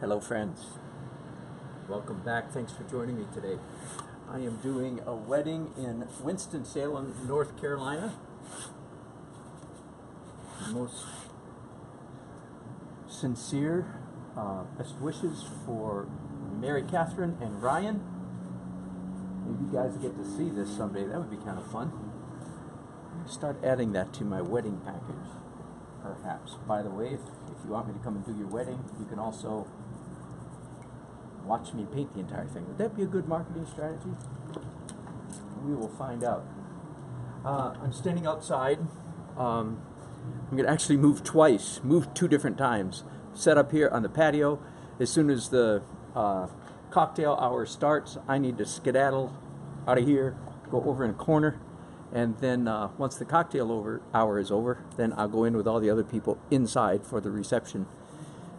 Hello friends, welcome back. Thanks for joining me today. I am doing a wedding in Winston, Salem, North Carolina. Most sincere best wishes for Mary Catherine and Ryan. Maybe you guys get to see this someday. That would be kind of fun. Start adding that to my wedding package, perhaps. By the way, if you want me to come and do your wedding, you can also watch me paint the entire thing. Would that be a good marketing strategy? We will find out. I'm standing outside. I'm going to actually move twice, move 2 different times. Set up here on the patio. As soon as the cocktail hour starts, I need to skedaddle out of here, go over in a corner, and then once the cocktail hour is over, then I'll go in with all the other people inside for the reception.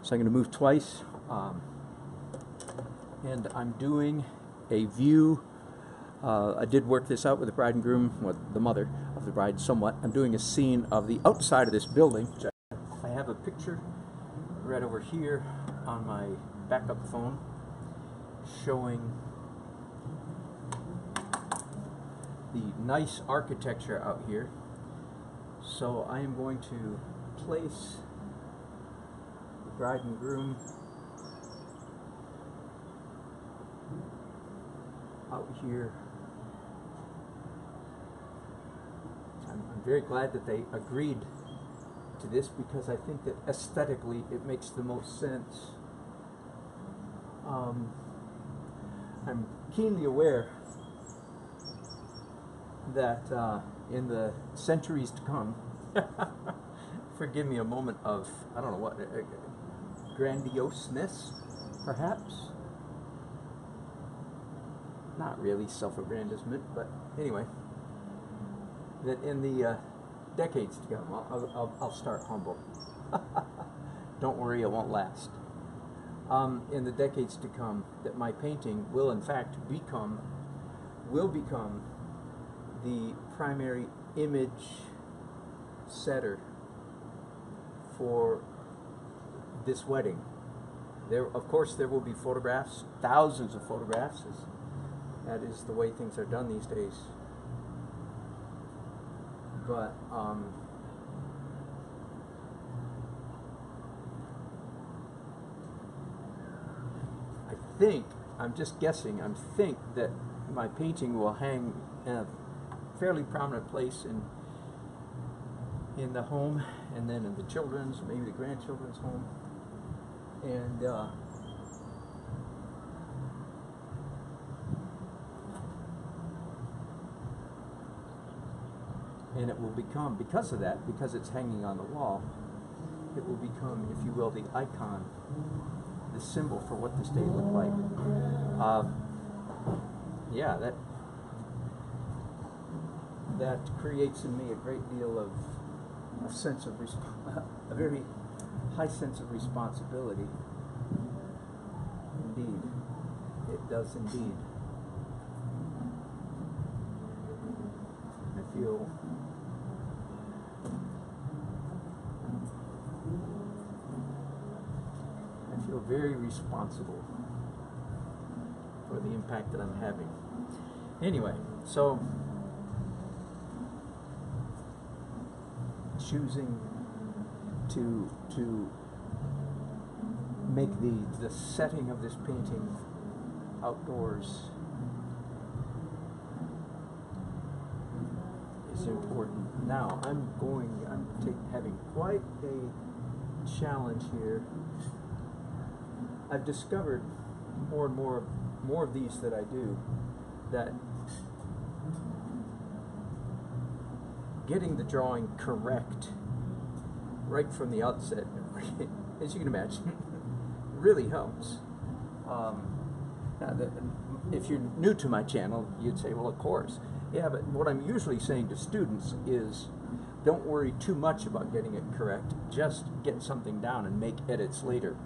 So I'm going to move twice, and I'm doing a view. I did work this out with the bride and groom, with the mother of the bride somewhat. I'm doing a scene of the outside of this building. I have a picture right over here on my backup phone showing the nice architecture out here. So I am going to place the bride and groom out here. I'm very glad that they agreed to this because I think that aesthetically it makes the most sense. I'm keenly aware that in the centuries to come, forgive me a moment of, I don't know what, grandioseness, perhaps? Not really self-aggrandizement, but anyway, that in the decades to come, I'll start humble. Don't worry, it won't last. In the decades to come, that my painting will in fact become the primary image setter for this wedding. Of course, there will be photographs, thousands of photographs. That is the way things are done these days. But I think, I'm just guessing, I think that my painting will hang in a fairly prominent place in the home, and then in the children's, maybe the grandchildren's home, and it will become, because of that, because it's hanging on the wall, it will become, if you will, the icon, the symbol for what this day looked like. Yeah, that creates in me a great deal of a sense of a very high sense of responsibility. Indeed, it does indeed. I feel very responsible for the impact that I'm having. Anyway, so choosing to make the setting of this painting outdoors is important. Now I'm having quite a challenge here. I've discovered more and more of these that I do, that getting the drawing correct right from the outset, as you can imagine, really helps. Now, if you're new to my channel, you'd say, well, of course. Yeah, but what I'm usually saying to students is, don't worry too much about getting it correct. Just get something down and make edits later.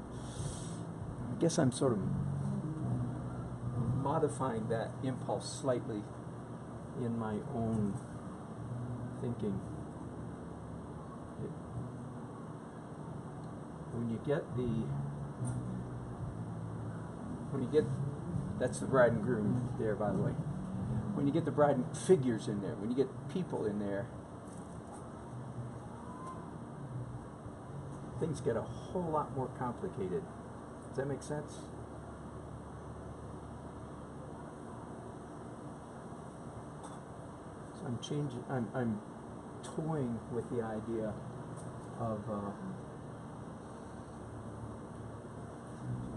I guess I'm sort of modifying that impulse slightly in my own thinking. when you get that's the bride and groom there, by the way. When you get the bride and figures in there, when you get people in there, things get a whole lot more complicated. Does that make sense? So I'm toying with the idea of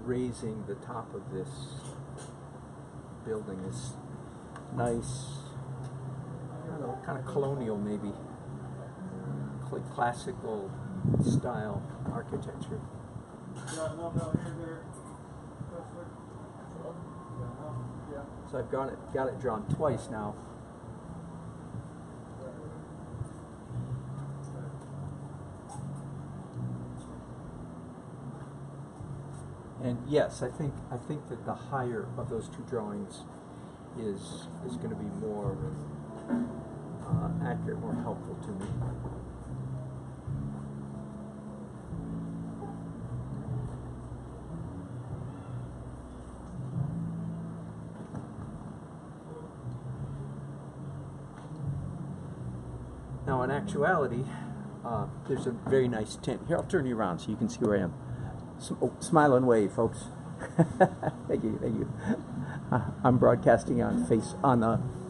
raising the top of this building, this nice, I don't know, kind of colonial maybe, classical style architecture. So I've got it drawn twice now. And yes, I think that the higher of those two drawings is going to be more accurate, more helpful to me. Now, in actuality, there's a very nice tint. Here, I'll turn you around so you can see where I am. Smile and wave, folks. Thank you, thank you. I'm broadcasting on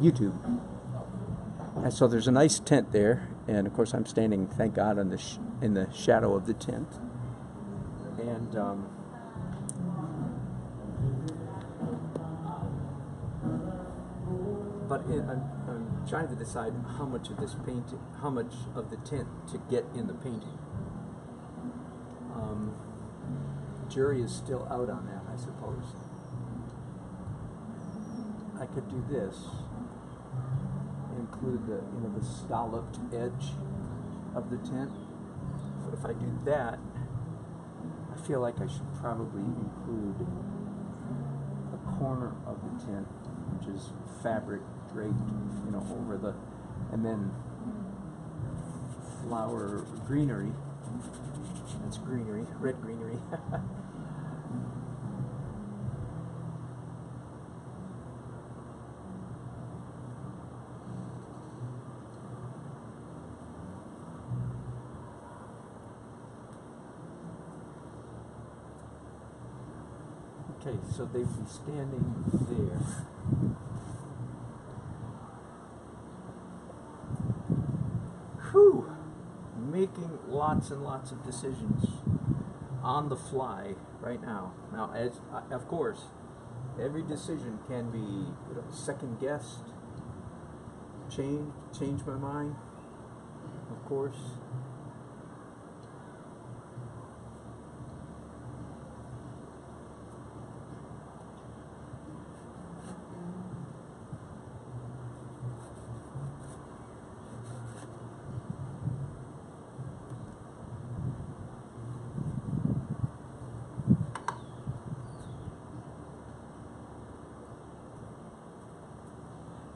YouTube, and so there's a nice tent there, and of course I'm standing, thank God, in the shadow of the tent. And I'm trying to decide how much of this painting, how much of the tent to get in the painting. Jury is still out on that, I suppose. I could do this, include the scalloped edge of the tent. But if I do that, I feel like I should probably include a corner of the tent, which is fabric draped, over the, and then flower greenery. That's greenery, red greenery. Okay, so they'd be standing there. Whew! Making lots and lots of decisions on the fly right now. Now, of course, every decision can be second guessed, change my mind, of course.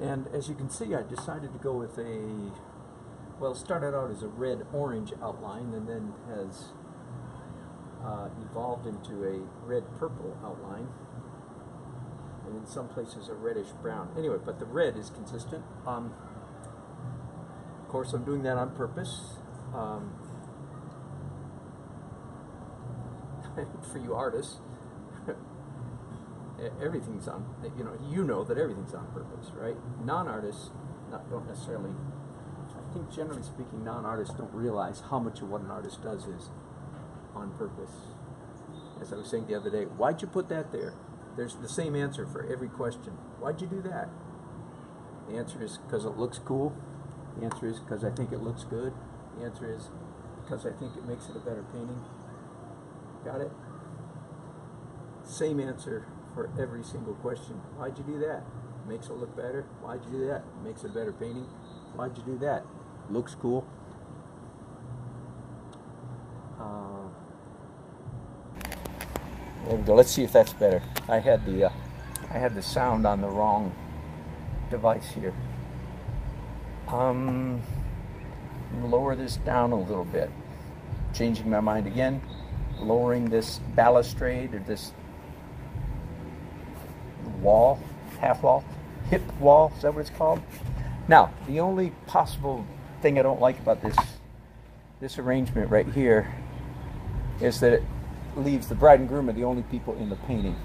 And as you can see, I decided to go with it started out as a red-orange outline and then has evolved into a red-purple outline, and in some places a reddish-brown. Anyway, but the red is consistent. Of course, I'm doing that on purpose. For you artists, everything's on, you know that everything's on purpose, right? Non-artists don't necessarily, I think generally speaking, non-artists don't realize how much of what an artist does is on purpose. As I was saying the other day, why'd you put that there? There's the same answer for every question. Why'd you do that? The answer is because it looks cool. The answer is because I think it looks good. The answer is because I think it makes it a better painting. Got it? Same answer for every single question. Why'd you do that? Makes it look better. Why'd you do that? Makes it a better painting. Why'd you do that? Looks cool. There we go. Let's see if that's better. I had the sound on the wrong device here. Lower this down a little bit. Changing my mind again. lowering this balustrade or this wall, half wall, hip wall, is that what it's called? Now, the only possible thing I don't like about this arrangement right here is that it leaves the bride and groom are the only people in the painting.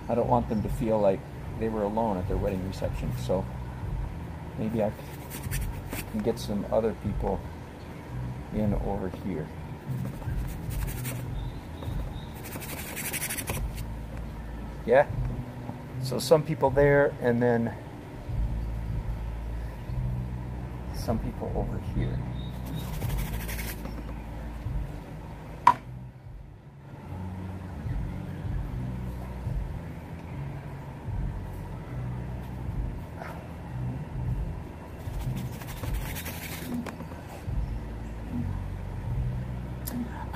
I don't want them to feel like they were alone at their wedding reception, so maybe I can get some other people in over here. Yeah, so some people there, and then some people over here.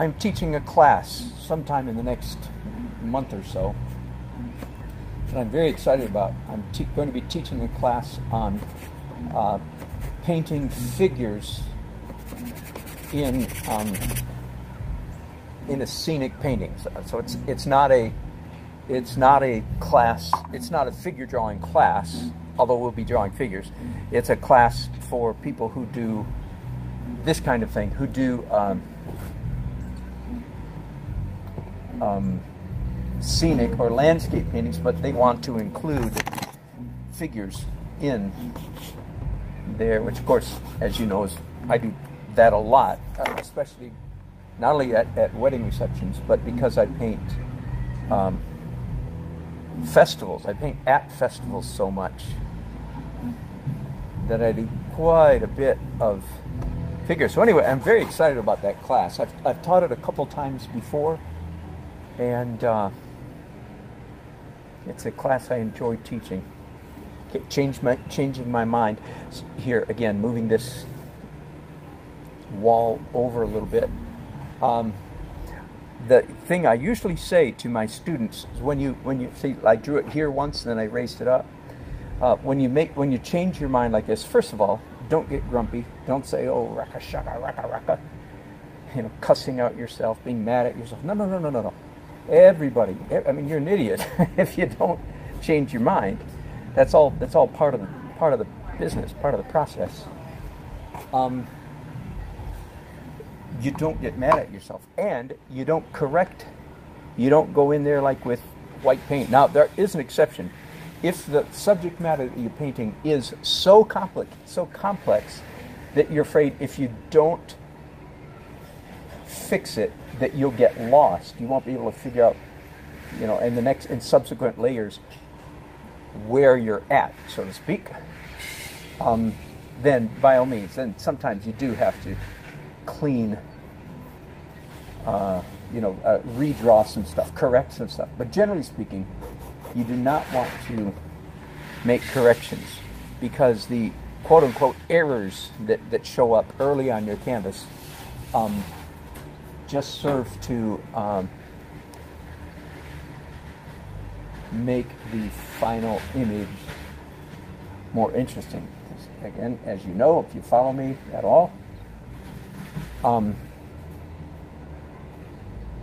I'm teaching a class sometime in the next month or so that I'm very excited about. I'm going to be teaching a class on painting figures in a scenic painting. So it's not a class. It's not a figure drawing class, although we'll be drawing figures. It's a class for people who do this kind of thing, who do scenic or landscape paintings, but they want to include figures in there, which of course, as you know, I do that a lot, especially not only at wedding receptions, but because I paint festivals. I paint at festivals so much that I do quite a bit of figures. So anyway, I'm very excited about that class. I've taught it a couple times before, and it's a class I enjoy teaching. Changing my mind here again, moving this wall over a little bit. The thing I usually say to my students is when you see, I drew it here once and then I raised it up. When you change your mind like this, first of all, don't get grumpy. Don't say, oh, raka shaka raka raka, cussing out yourself, being mad at yourself. No. Everybody, I mean, you're an idiot if you don't change your mind. That's all part of the business, part of the process. You don't get mad at yourself, and you don't correct. You don't go in there like with white paint. Now, there is an exception. If the subject matter that you're painting is so complex that you're afraid if you don't fix it, that you'll get lost. You won't be able to figure out, in subsequent layers, where you're at, so to speak. Then, by all means, then sometimes you do have to clean, redraw some stuff, correct some stuff. But generally speaking, you do not want to make corrections, because the quote-unquote errors that show up early on your canvas just serve to make the final image more interesting. Again, as you know, if you follow me at all,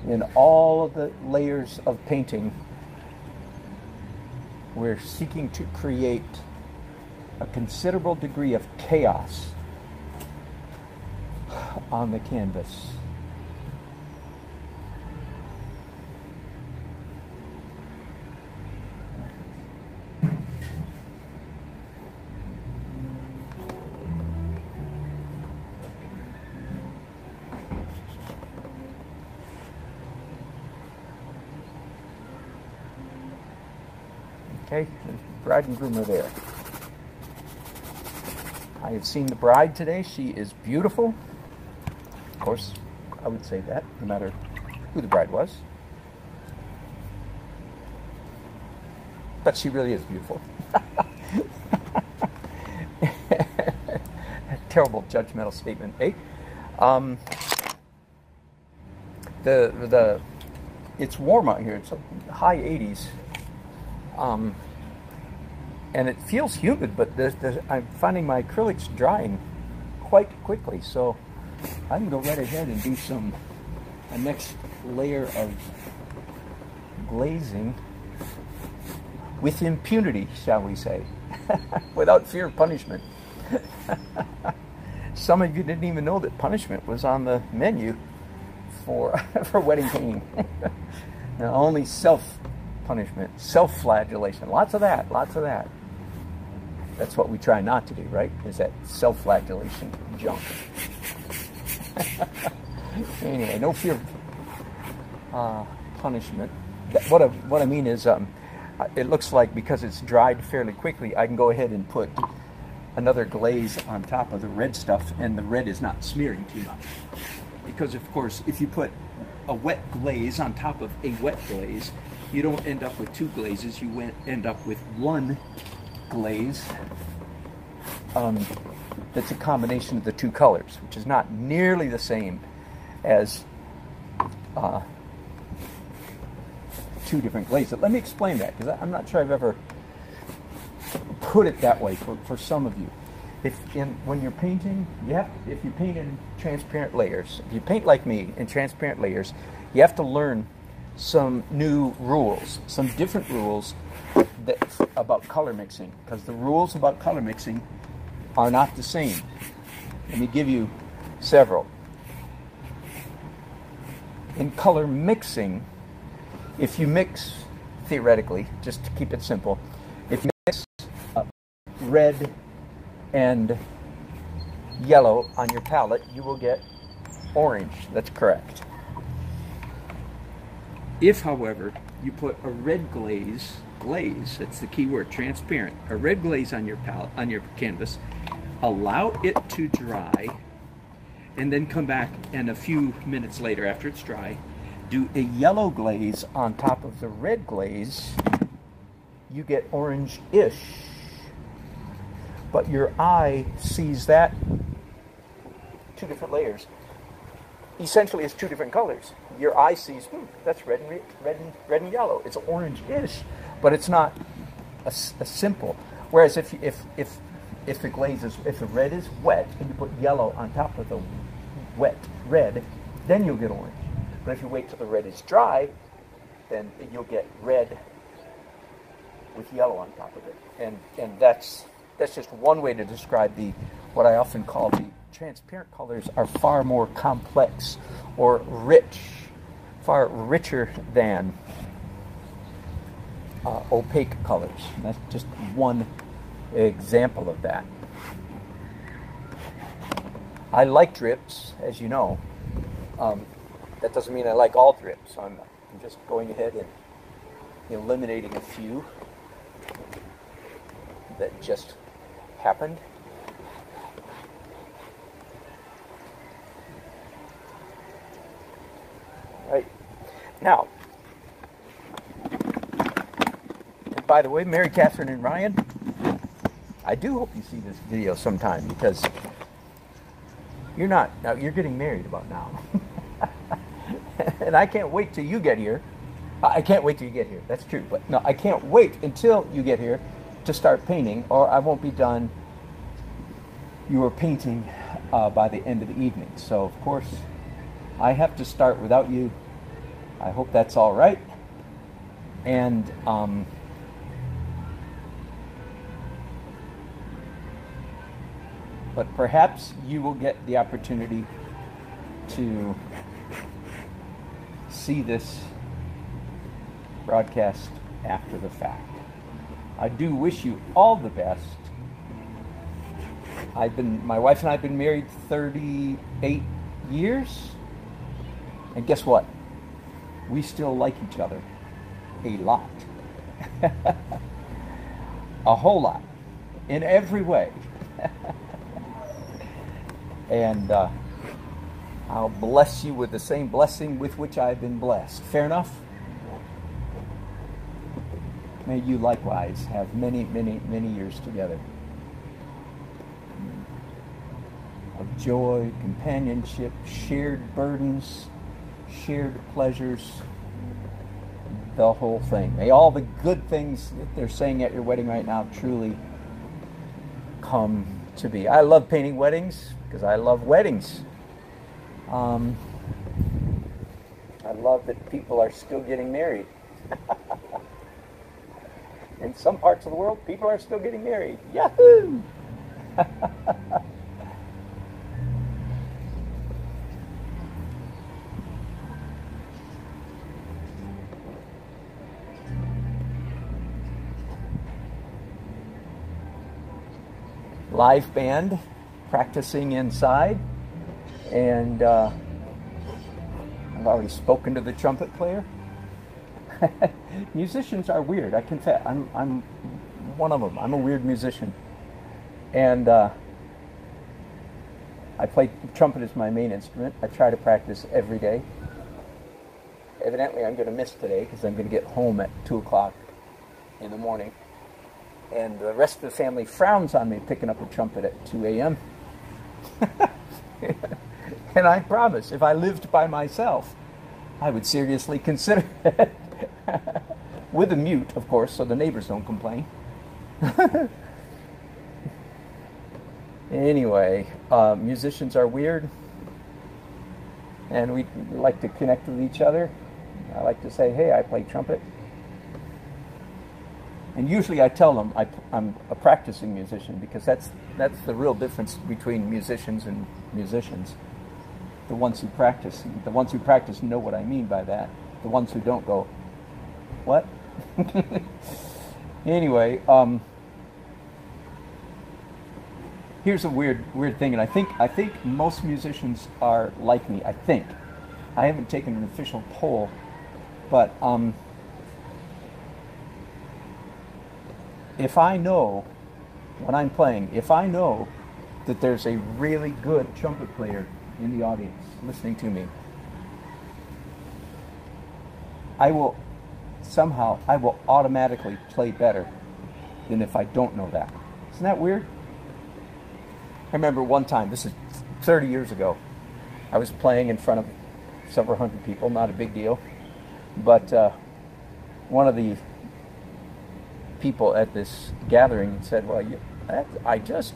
in all of the layers of painting, we're seeking to create a considerable degree of chaos on the canvas. Okay, the bride and groom are there. I have seen the bride today. She is beautiful. Of course, I would say that, no matter who the bride was. But she really is beautiful. Terrible judgmental statement, eh? It's warm out here. It's high 80s. And it feels humid, but I'm finding my acrylics drying quite quickly, so I can go right ahead and do a next layer of glazing with impunity, shall we say, without fear of punishment. Some of you didn't even know that punishment was on the menu for wedding painting. Now, only self-punishment, self-flagellation, lots of that, lots of that. That's what we try not to do, right? Is that self-flagellation junk. Anyway, no fear of punishment. What I mean is, it looks like because it's dried fairly quickly, I can go ahead and put another glaze on top of the red stuff, and the red is not smearing too much. Because, of course, if you put a wet glaze on top of a wet glaze, you don't end up with two glazes, you end up with one glaze that's a combination of the two colors, which is not nearly the same as two different glazes. Let me explain that, because I'm not sure I've ever put it that way for some of you. When you're painting, if you paint in transparent layers, if you paint like me in transparent layers, you have to learn some new rules, some different rules about color mixing, because the rules about color mixing are not the same. Let me give you several. In color mixing, if you mix, theoretically, just to keep it simple, if you mix red and yellow on your palette, you will get orange. That's correct. If, however, you put a red glaze, that's the key word, transparent, a red glaze on your palette, on your canvas, allow it to dry, and then come back and a few minutes later, after it's dry, do a yellow glaze on top of the red glaze, you get orange-ish. But your eye sees that two different layers. Essentially, it's two different colors. Your eye sees, that's red and yellow. It's orange-ish, but it's not a simple. Whereas if the glaze is, if the red is wet and you put yellow on top of the wet red, then you'll get orange. But if you wait till the red is dry, then you'll get red with yellow on top of it. And that's just one way to describe what I often call the transparent colors are far more complex or rich, far richer than opaque colors. And that's just one example of that. I like drips, as you know. That doesn't mean I like all drips. I'm just going ahead and eliminating a few that just happened. Right. Now, and by the way, Mary Catherine and Ryan, I do hope you see this video sometime, because you're getting married about now. And I can't wait till you get here. I can't wait till you get here. That's true. But no, I can't wait until you get here to start painting, or I won't be done your painting by the end of the evening. So, of course, I have to start without you. I hope that's all right. And but perhaps you will get the opportunity to see this broadcast after the fact. I do wish you all the best. My wife and I have been married 38 years. And guess what? We still like each other a lot. A whole lot. In every way. And I'll bless you with the same blessing with which I've been blessed. Fair enough? May you likewise have many, many, many years together of joy, companionship, shared burdens, shared pleasures, the whole thing. May all the good things that they're saying at your wedding right now truly come to be. I love painting weddings because I love weddings. I love that people are still getting married. In some parts of the world, people are still getting married. Yahoo! Live band practicing inside, and I've already spoken to the trumpet player. Musicians are weird, I confess. I'm one of them. I'm a weird musician, and I play trumpet as my main instrument. I try to practice every day. Evidently I'm going to miss today because I'm going to get home at 2 o'clock in the morning. And the rest of the family frowns on me picking up a trumpet at 2 a.m. And I promise, if I lived by myself, I would seriously consider it. With a mute, of course, so the neighbors don't complain. Anyway, musicians are weird. And we like to connect with each other. I like to say, hey, I play trumpet. And usually I tell them I'm a practicing musician, because that's the real difference between musicians and musicians. The ones who practice know what I mean by that. The ones who don't go, what? Anyway, here's a weird thing, and I think most musicians are like me. I think. I haven't taken an official poll, but if I know, when I'm playing, if I know that there's a really good trumpet player in the audience listening to me, I will automatically play better than if I don't know that. Isn't that weird? I remember one time, this is 30 years ago, I was playing in front of several hundred people, not a big deal, but one of the people at this gathering said, well, I just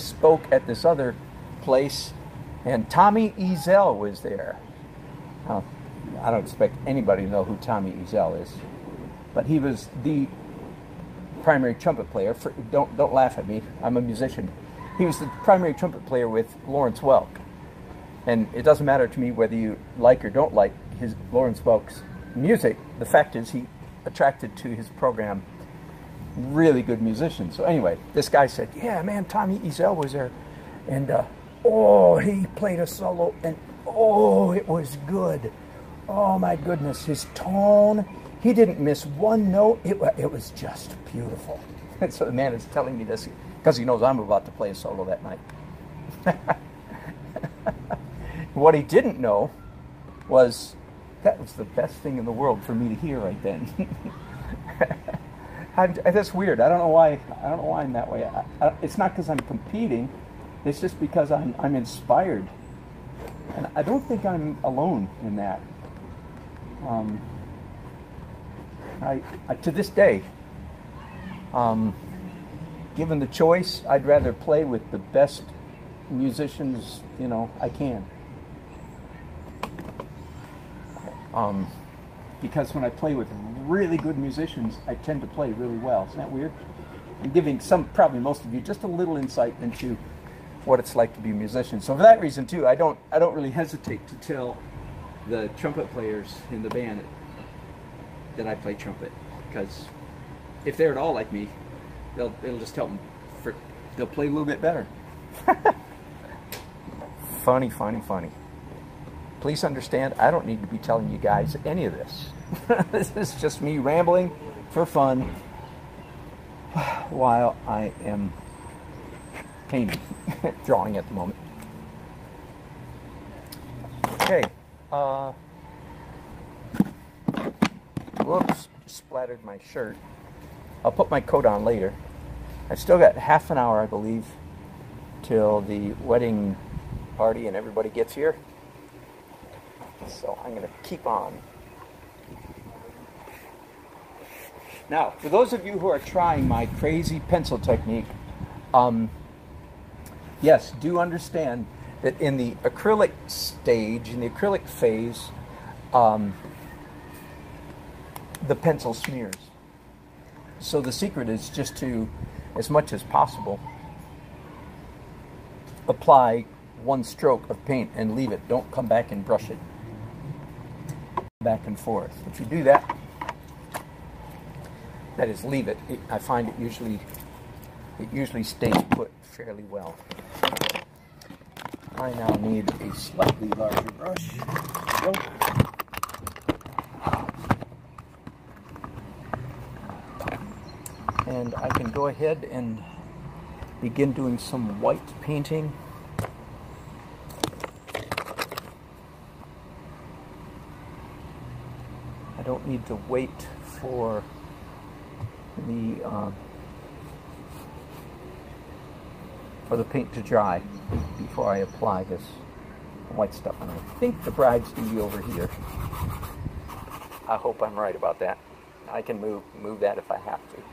spoke at this other place, and Tommy Ezel was there. I don't expect anybody to know who Tommy Ezel is, but he was the primary trumpet player. Don't laugh at me. I'm a musician. He was the primary trumpet player with Lawrence Welk, and it doesn't matter to me whether you like or don't like Lawrence Welk's music. The fact is, he attracted to his program really good musicians. So anyway, this guy said, yeah, man, Tommy Ezel was there, and he played a solo, and it was good. Oh my goodness, his tone, he didn't miss one note. It was just beautiful. And so the man is telling me this because he knows I'm about to play a solo that night. What he didn't know was that was the best thing in the world for me to hear right then. That's weird. I don't know why I'm that way. It's not because I'm competing. It's just because I'm inspired. And I don't think I'm alone in that. I to this day, given the choice, I'd rather play with the best musicians, I can. Because when I play with really good musicians, I tend to play really well. Isn't that weird? I'm giving probably most of you, just a little insight into what it's like to be a musician. So for that reason too, I don't really hesitate to tell the trumpet players in the band that I play trumpet, because if they're at all like me, it'll just tell them they'll play a little bit better. Funny. Please understand, I don't need to be telling you guys any of this. This is just me rambling for fun while I am painting, drawing at the moment. Okay. Whoops, splattered my shirt. I'll put my coat on later. I've still got half an hour, I believe, till the wedding party and everybody gets here. So I'm going to keep on. Now, for those of you who are trying my crazy pencil technique, yes, do understand that in the acrylic stage, in the acrylic phase, the pencil smears. So the secret is just to, as much as possible, apply one stroke of paint and leave it. Don't come back and brush it back and forth. If you do that, that is, leave it, I find it usually stays put fairly well. I now need a slightly larger brush. There we go. And I can go ahead and begin doing some white painting. I don't need to wait for the paint to dry before I apply this white stuff. And I think the bride's going to be over here. I hope I'm right about that. I can move that if I have to.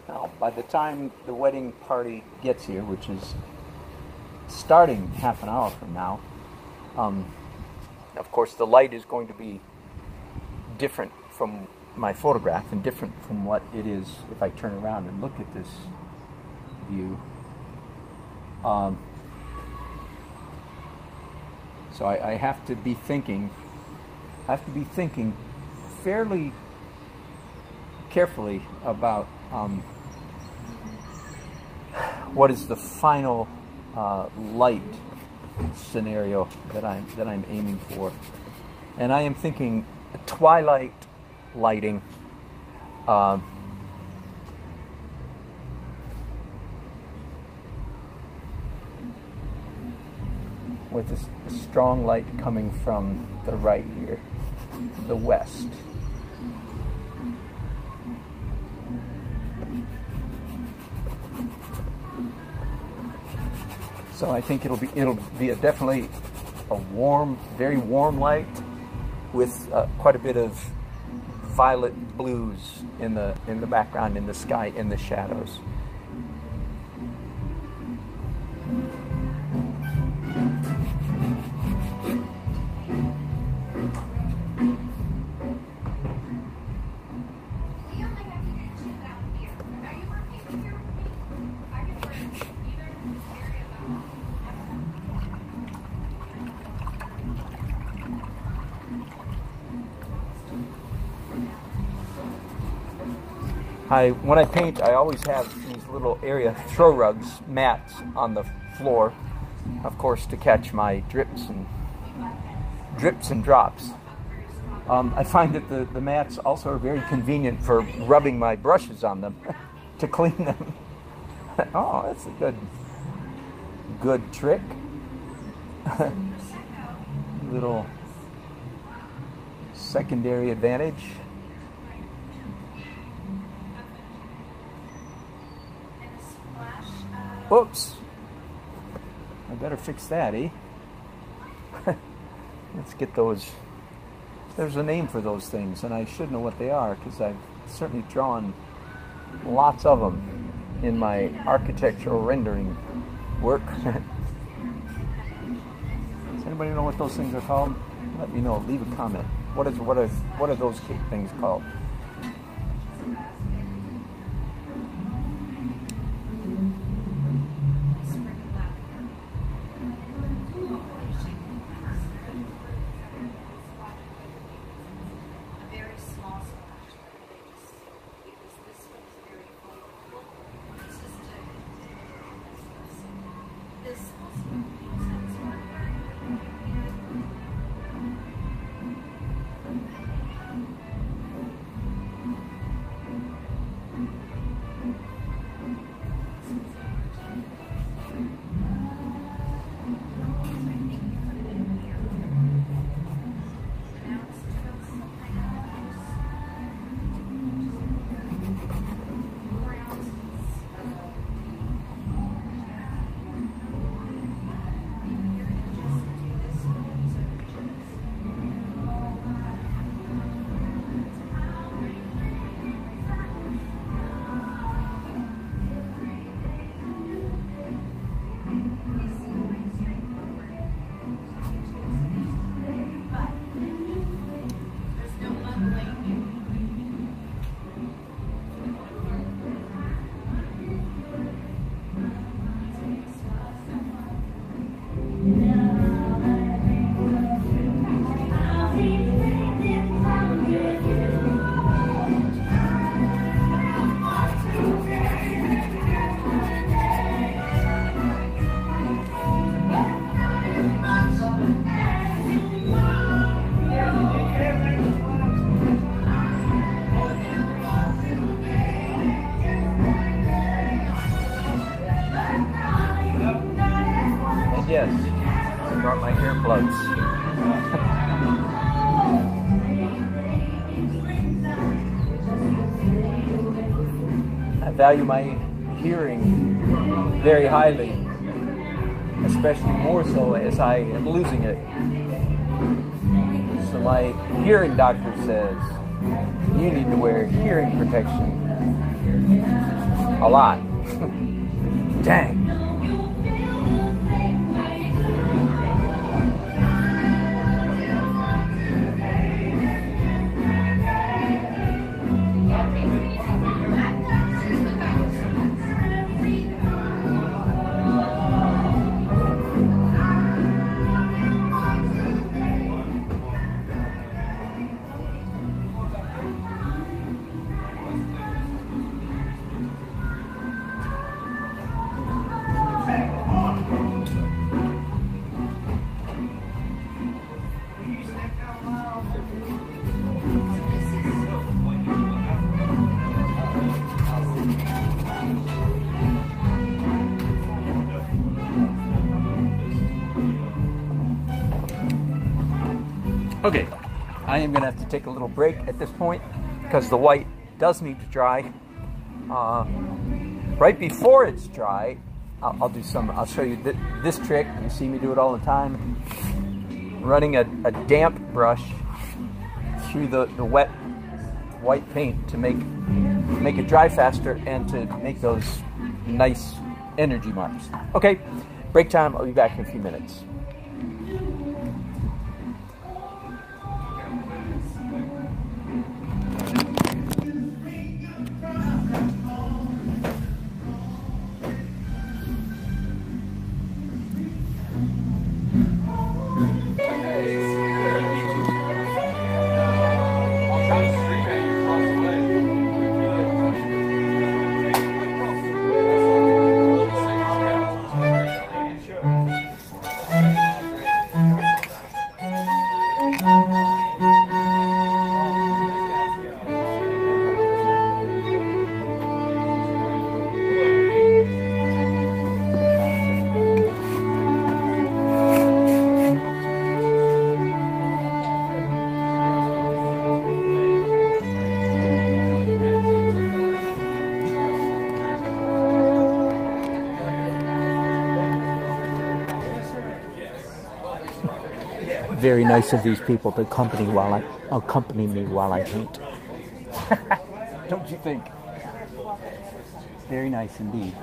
Now, by the time the wedding party gets here, which is starting half an hour from now, of course the light is going to be different from my photograph and different from what it is if I turn around and look at this view. So I have to be thinking fairly carefully about what is the final light scenario that I'm aiming for, and I am thinking twilight lighting, with a strong light coming from the right here, the west. So I think it'll be definitely a warm, very warm light with quite a bit of violet blues in the background, in the sky, in the shadows. When I paint, I always have these little area throw rugs, mats on the floor, of course, to catch my drips and drops. I find that the mats also are very convenient for rubbing my brushes on them to clean them. Oh, that's a good trick. Little secondary advantage. Whoops. I better fix that, eh? Let's get those. There's a name for those things, and I should know what they are, because I've certainly drawn lots of them in my architectural rendering work. Does anybody know what those things are called? Let me know. Leave a comment. What are those things called? value my hearing very highly, especially more so as I am losing it. So my hearing doctor says, you need to wear hearing protection a lot. Dang. Okay, I am going to have to take a little break at this point because the white does need to dry. Right before it's dry, I'll show you this trick. You see me do it all the time. Running a damp brush through the wet white paint to make it dry faster and to make those nice energy marks. Okay, break time. I'll be back in a few minutes. Very nice of these people to accompany me while I paint. Don't you think? Very nice indeed.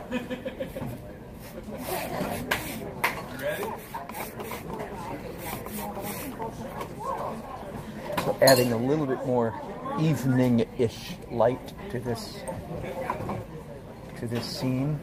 So adding a little bit more evening-ish light to this scene.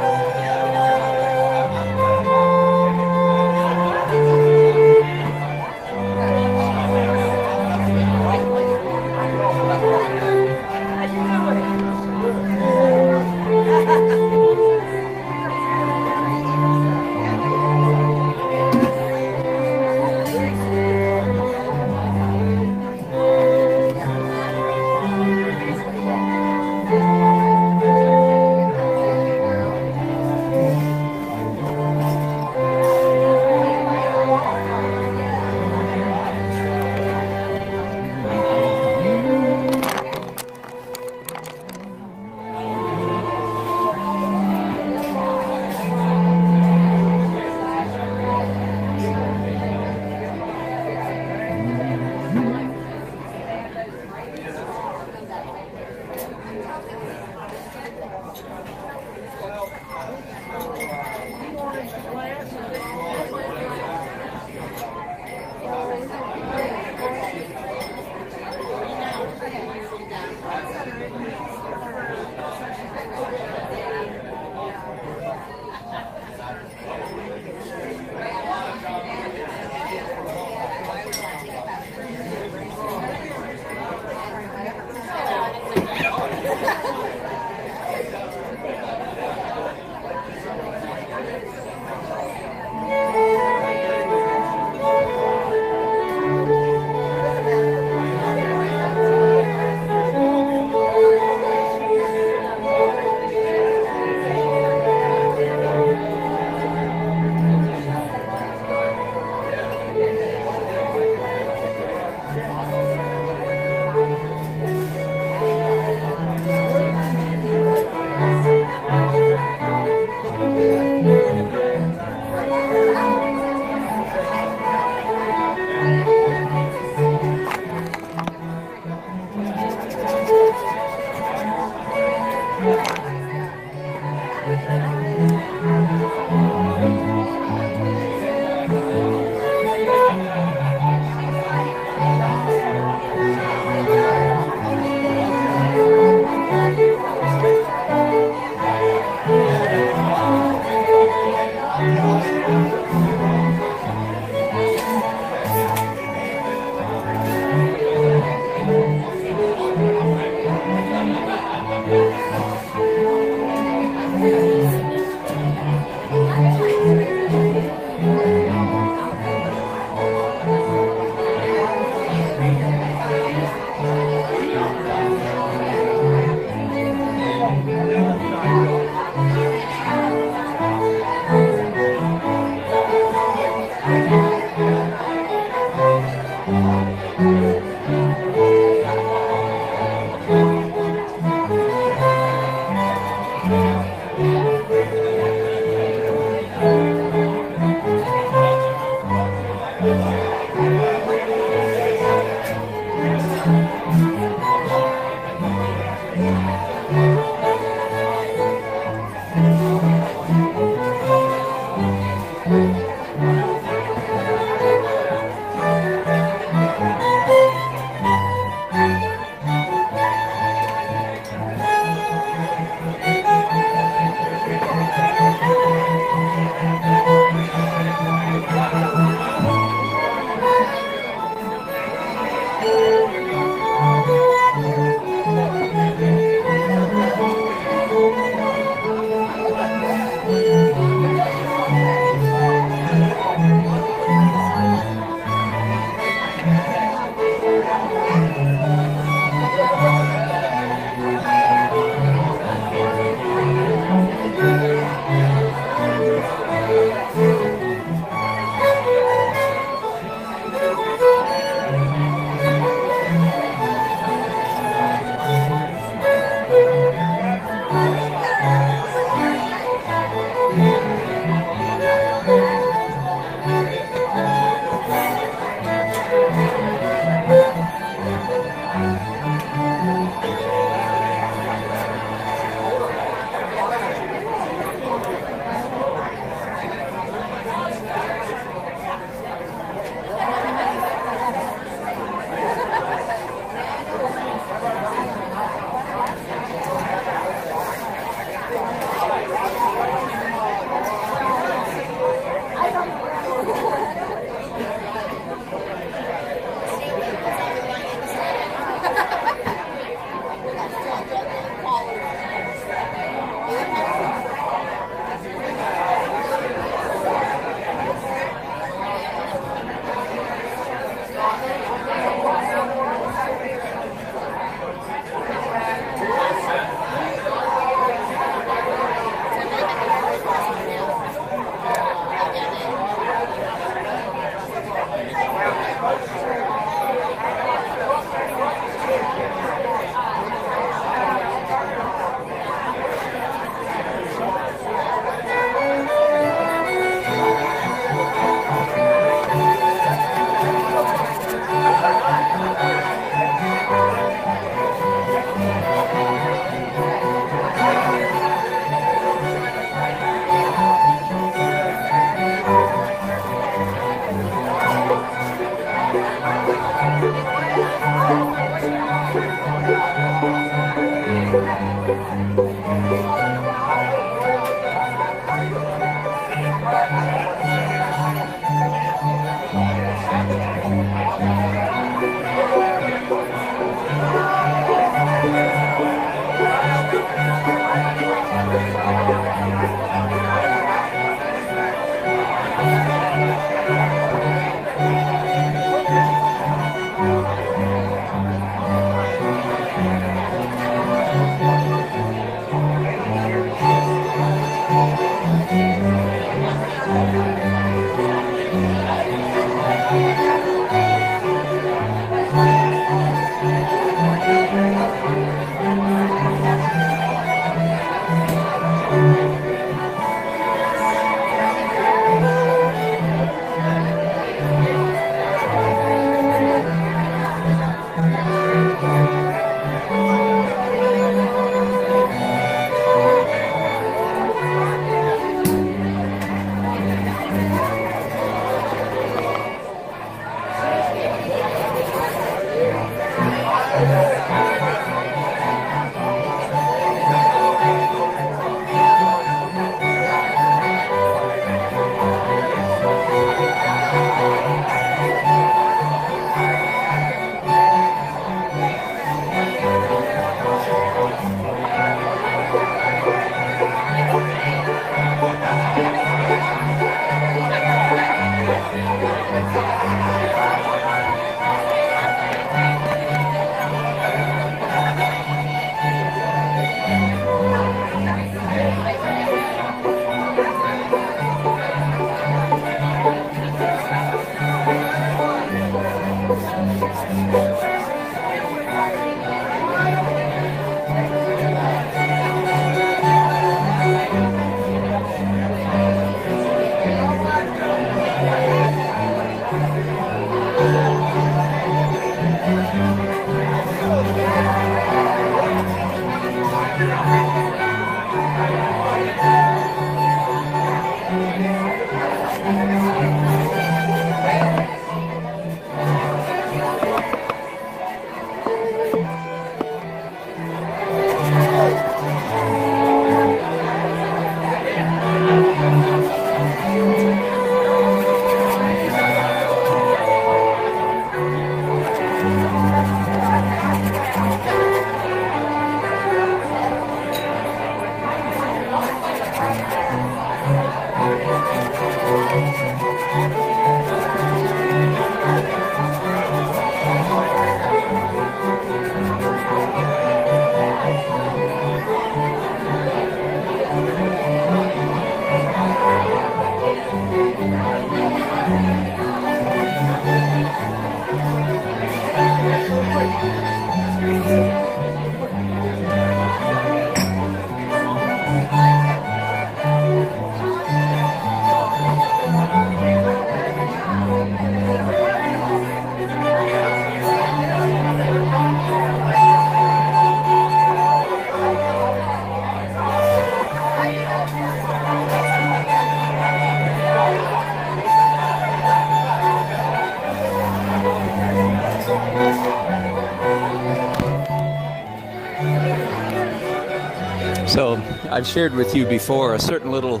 So I've shared with you before a certain little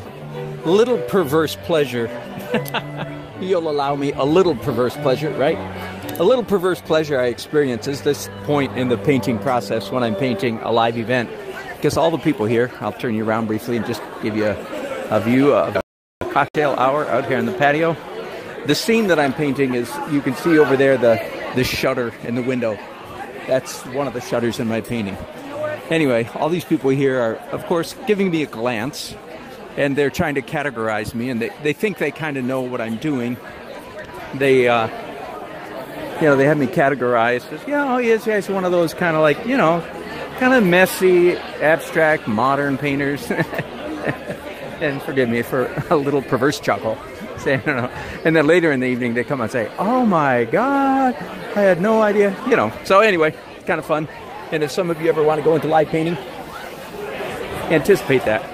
perverse pleasure. You'll allow me a little perverse pleasure, right? A little perverse pleasure I experience is this point in the painting process when I'm painting a live event. Because all the people here, I'll turn you around briefly and just give you a view of a cocktail hour out here in the patio. The scene that I'm painting is, you can see over there the shutter in the window. That's one of the shutters in my painting. Anyway, all these people here are, of course, giving me a glance, and they're trying to categorize me, and they think they kind of know what I'm doing. They, they have me categorized as, he's one of those kind of like, kind of messy, abstract, modern painters. And forgive me for a little perverse chuckle. Say, I don't know. And then later in the evening, they come and say, "Oh my God, I had no idea." So anyway, it's kind of fun. And if some of you ever want to go into live painting, anticipate that.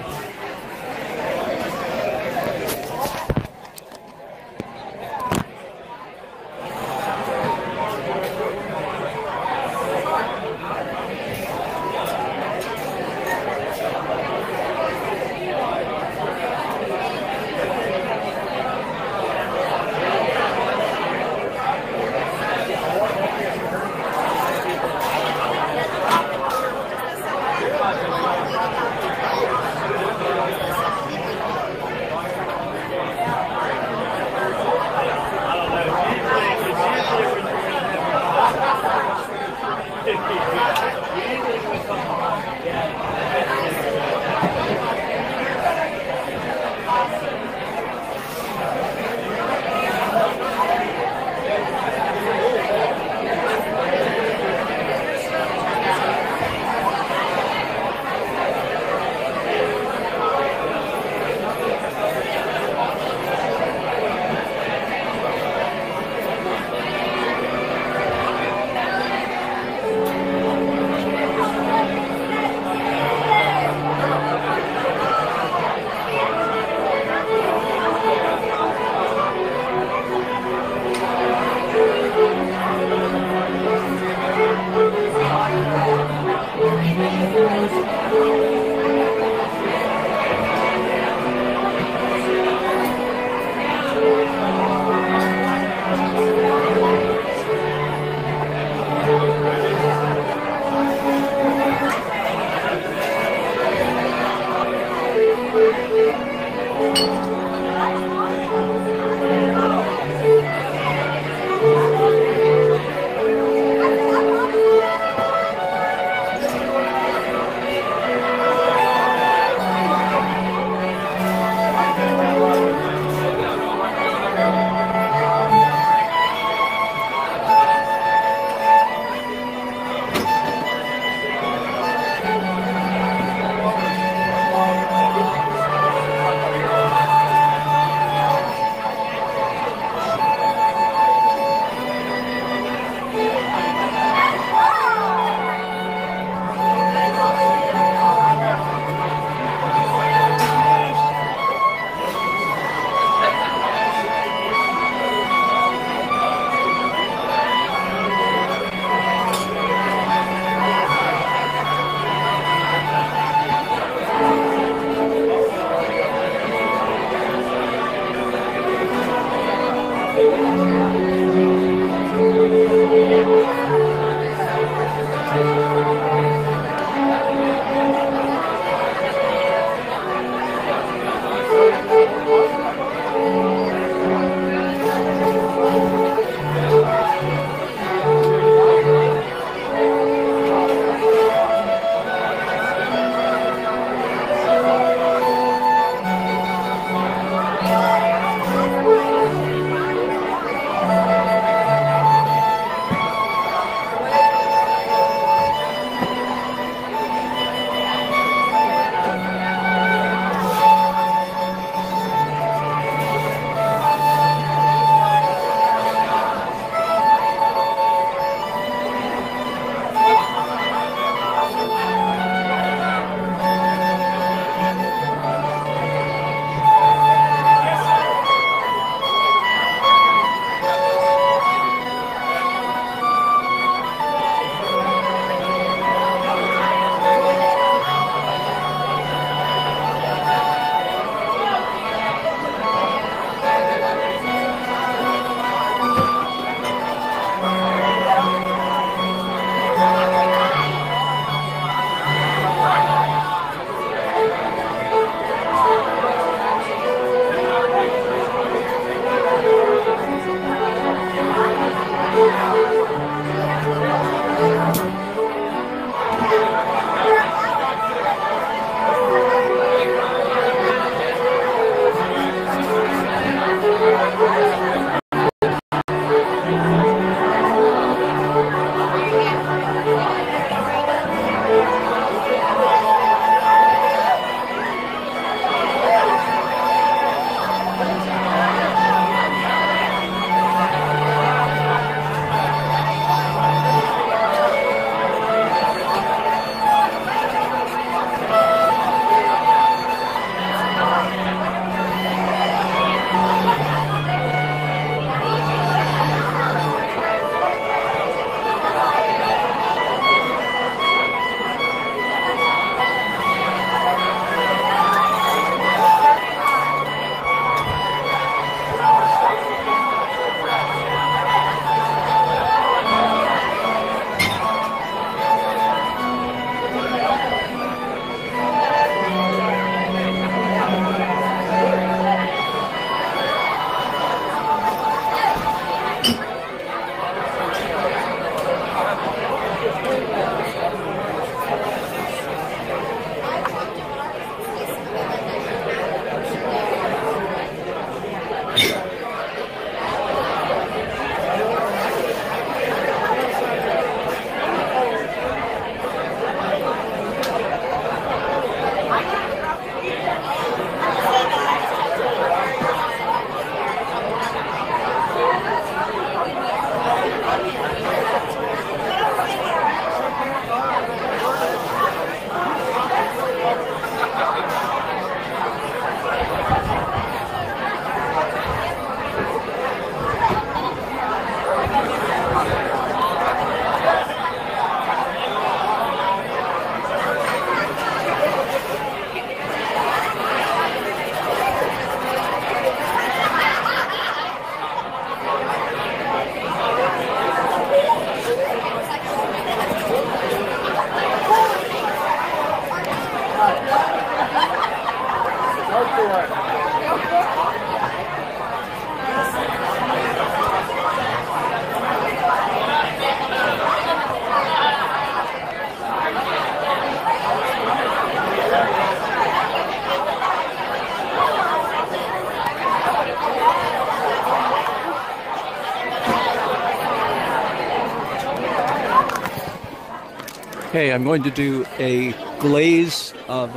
Okay, I'm going to do a glaze of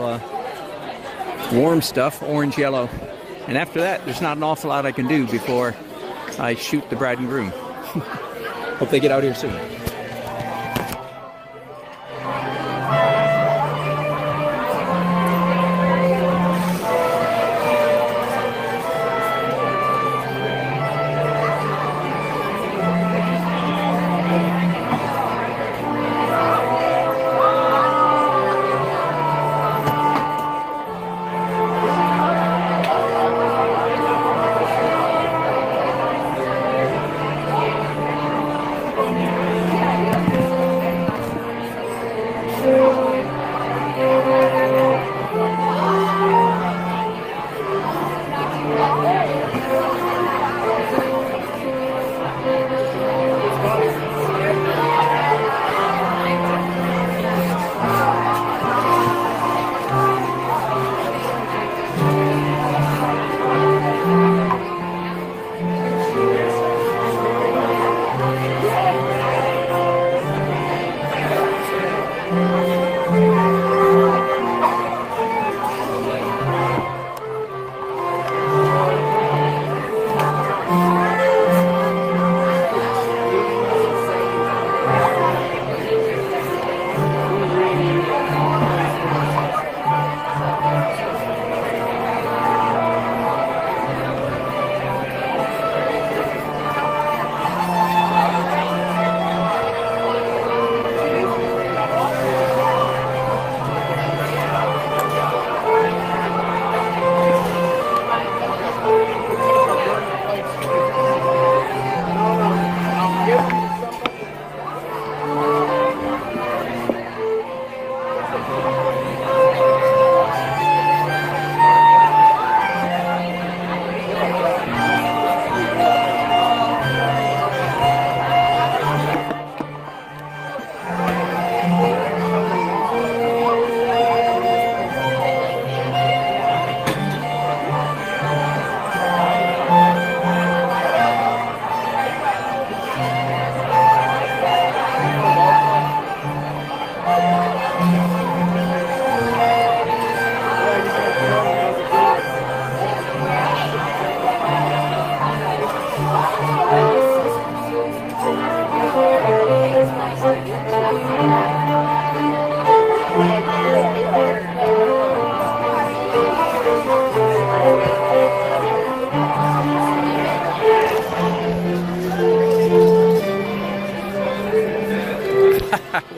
warm stuff, orange yellow. And after that, there's not an awful lot I can do before I shoot the bride and groom. Hope they get out here soon.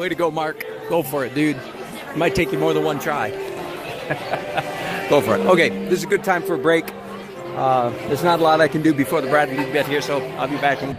Way to go, Mark. Go for it, dude. It might take you more than one try. Go for it. Okay, this is a good time for a break. There's not a lot I can do before the bride and groom get here, so I'll be back in.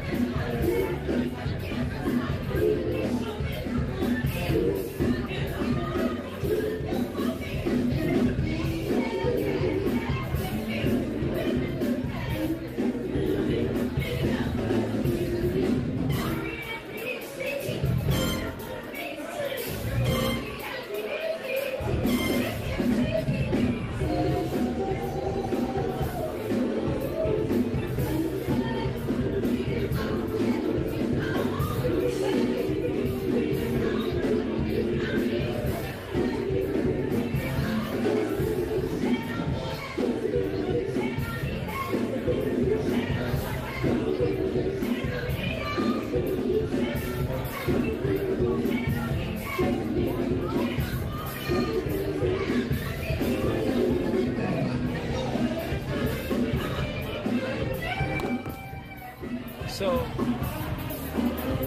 So,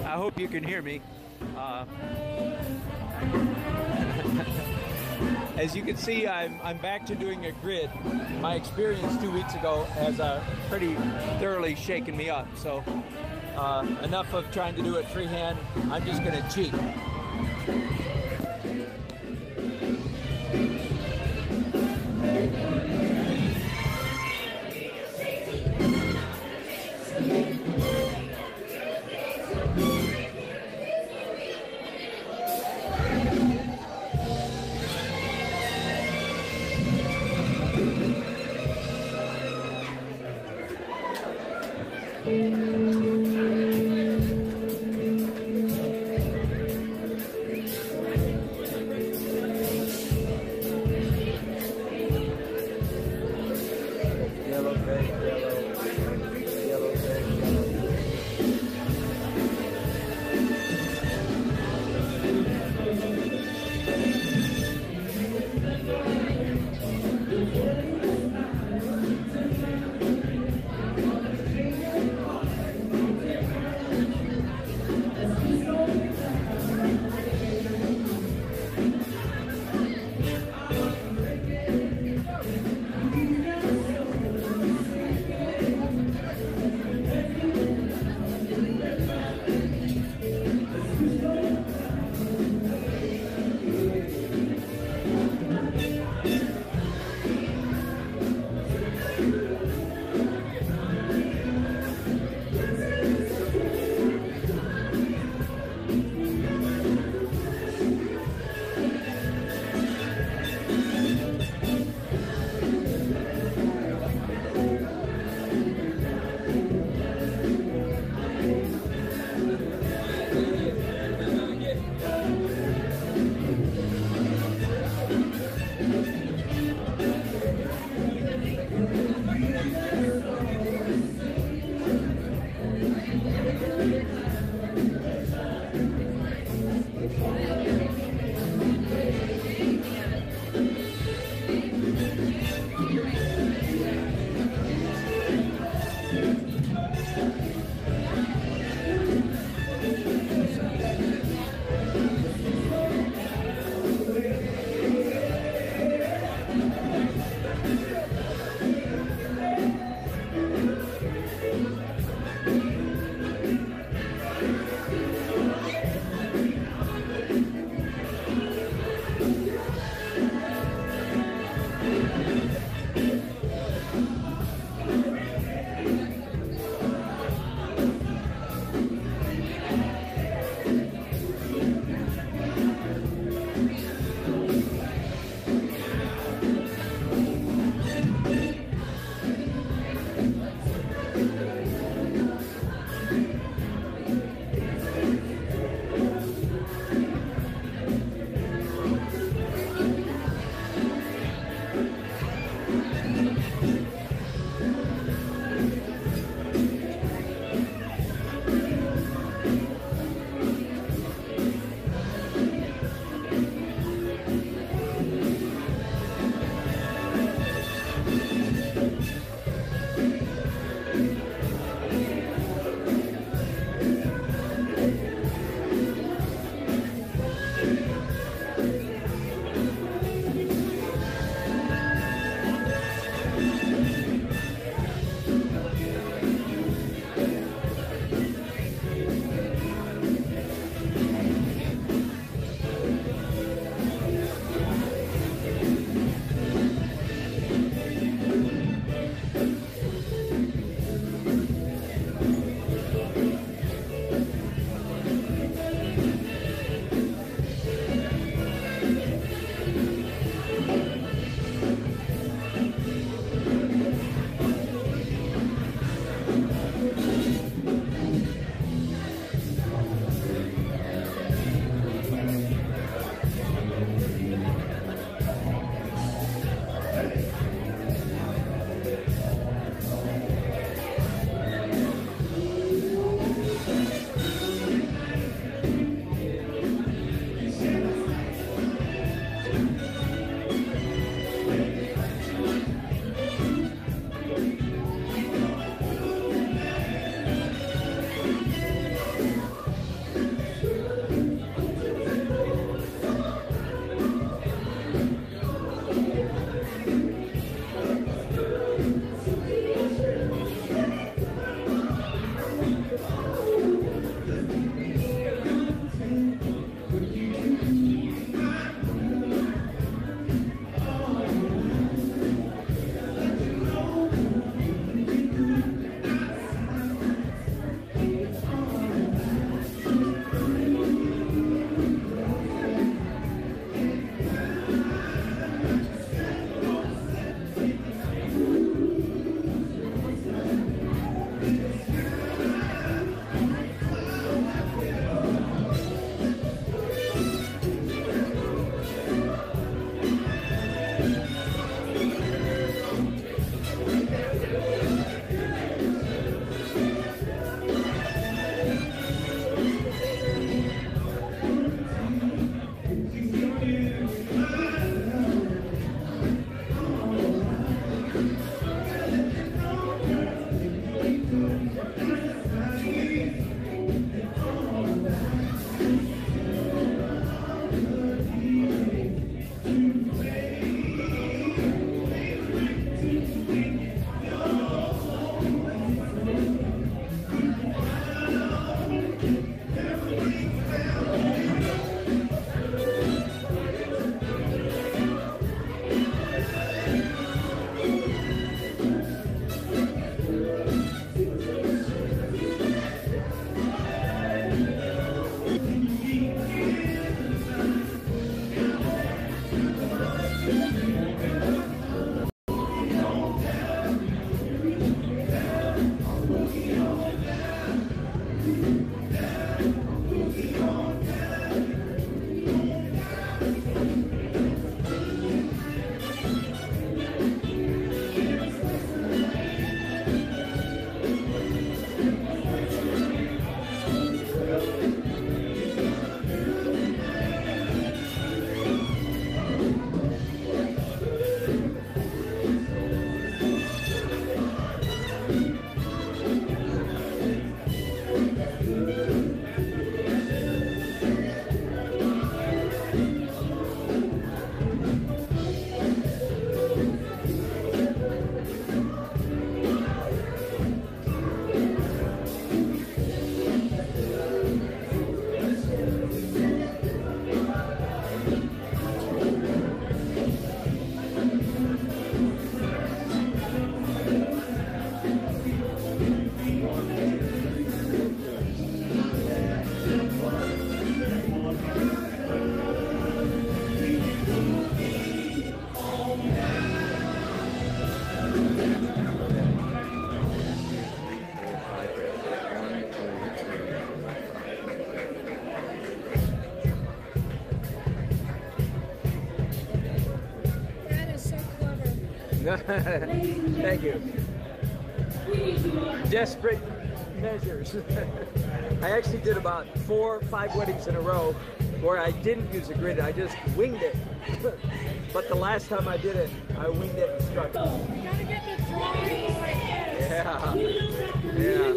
I hope you can hear me. As you can see, I'm back to doing a grid. My experience 2 weeks ago has pretty thoroughly shaken me up. So, enough of trying to do it freehand. I'm just going to cheat. Thank you. Desperate measures. I actually did about 4 or 5 weddings in a row where I didn't use a grid. I just winged it. But the last time I did it, I winged it and struck. Yeah. Yeah.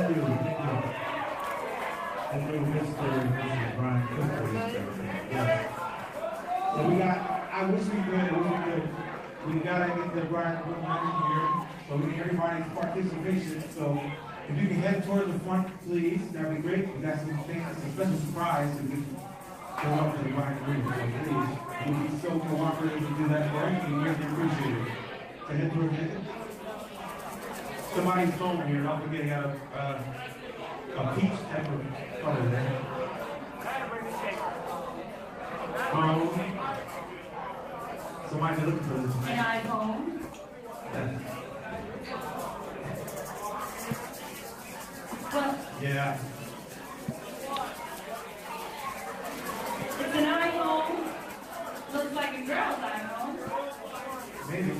Thank you. And we missed Brian Cook. Yeah. So we got, I wish we could, we got to get the Brian Cook money here. So we need everybody's participation. So if you can head toward the front, please, that'd be great. We got some things, some special surprise if we go up to the Brian Cook. So please, we'd be so cooperative to do that for us. We really appreciate it. So head toward the somebody's phone here, don't forget he got a peach type of color there. Somebody's looking for this. An iPhone. Yeah. It's an iPhone. Looks like a girl's iPhone. Maybe.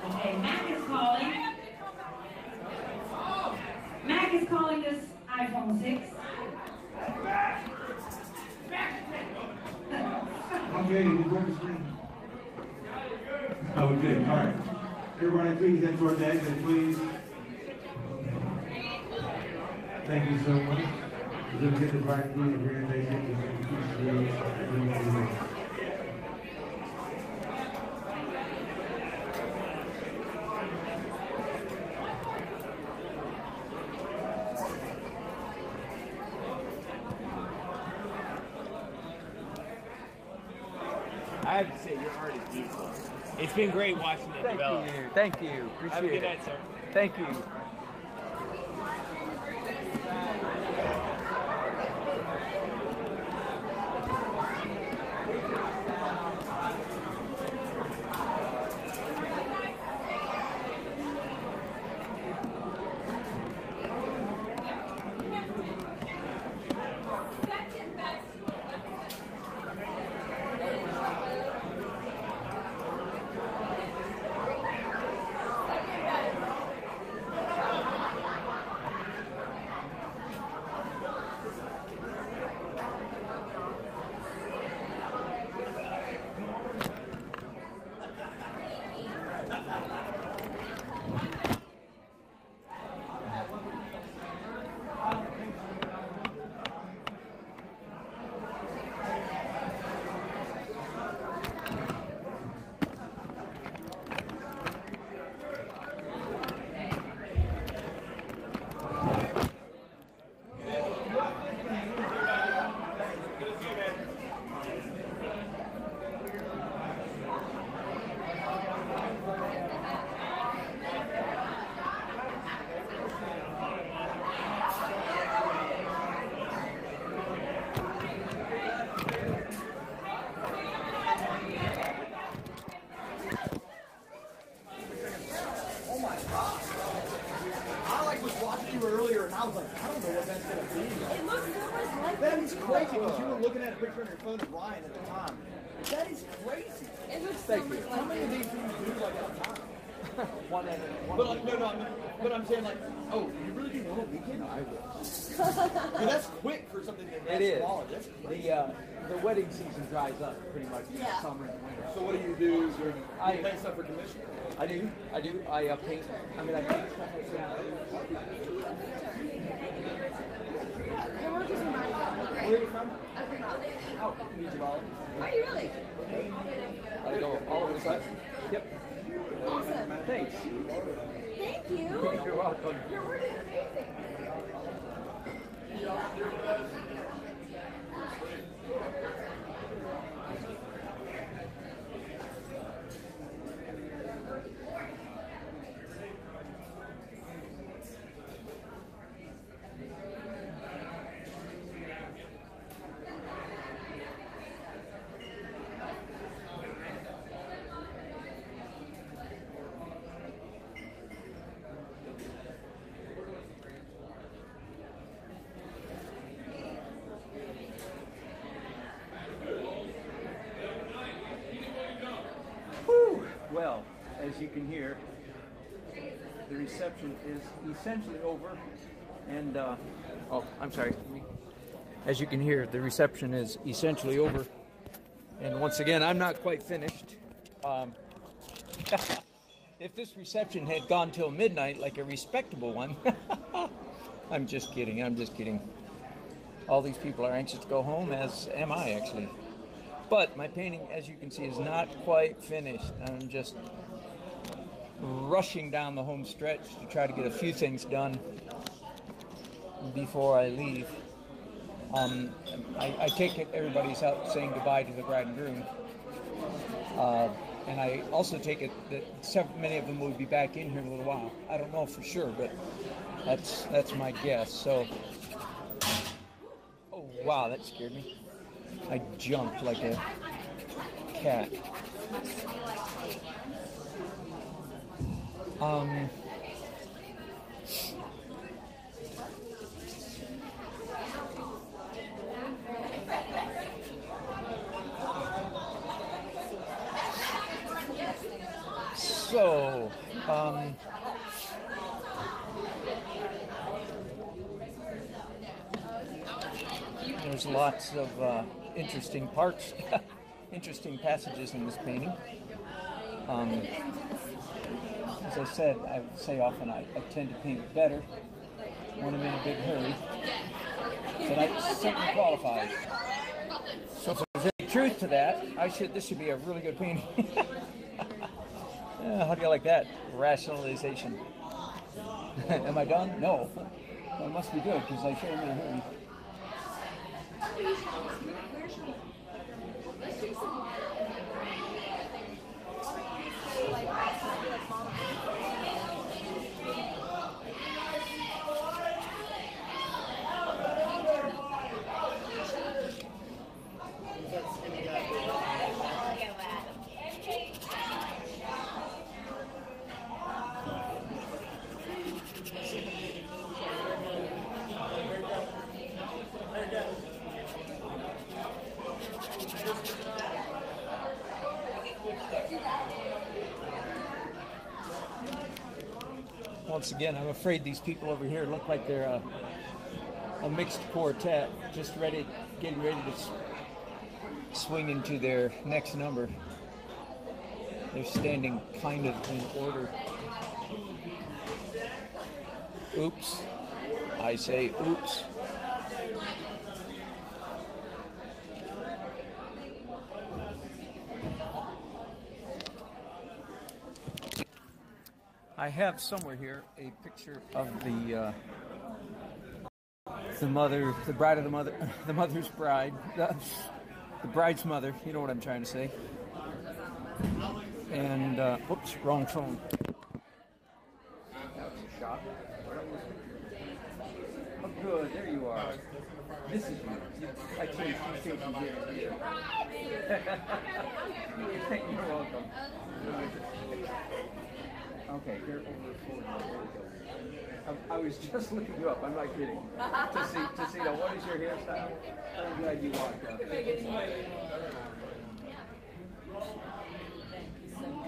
Okay, Mac is calling. Mac is calling this iPhone 6. Okay, we work the screen. Oh, we did. All right. Everybody, please head toward the exit, please. Thank you so much. We're going to get the right through the grand basic. I have to say, your art is beautiful. It's been great watching it develop. Thank you. Appreciate Have a good it. night, sir. Thank you. earlier, and I was like, I don't know what that's going to be. It looks so much like That is crazy, because you were looking at a picture on your phone of Ryan at the time. That is crazy. It looks so much How like many of these do you do like at a time? One at a But like, but I'm saying like, oh, you really do one a weekend? I will. That's quick for something that's smaller. That's crazy. The wedding season dries up pretty much in Yeah. summer and winter. So what do you do? You I- paint stuff for commission? I do. I paint. I paint stuff like that. Where are you from? Oh, New Orleans. Are you really? I go all over the place. Yep. Awesome. Thanks. Thank you. You're welcome. Your work is amazing. Well, as you can hear, the reception is essentially over, and oh, I'm sorry. As you can hear, the reception is essentially over, and once again, I'm not quite finished. if this reception had gone till midnight like a respectable one, I'm just kidding, I'm just kidding. All these people are anxious to go home, as am I actually. But my painting, as you can see, is not quite finished. I'm just rushing down the home stretch to try to get a few things done before I leave. I take it everybody's out saying goodbye to the bride and groom. And I also take it that many of them will be back in here in a little while. I don't know for sure, but that's my guess. So, oh wow, that scared me. I jumped like a cat. So, there's lots of interesting parts, interesting passages in this painting. As I said, I say often I tend to paint it better when I'm in a big hurry. Tonight certainly qualifies. So if there's any truth to that, this should be a really good painting. How do you like that? Rationalization. Am I done? No. Well, it must be good because I sure am in a hurry. Once again, I'm afraid these people over here look like they're a mixed quartet, just getting ready to swing into their next number. They're standing kind of in order. Oops. I say oops. I have somewhere here a picture of the mother, the bride of the mother, the mother's bride, the bride's mother. You know what I'm trying to say. And whoops, wrong phone. That was a shot. Oh, good. There you are. This is you. I changed you here. You're welcome. Okay, you're over 40. I was just looking you up. I'm not kidding. To see now, what is your hairstyle? I'm glad you walked up.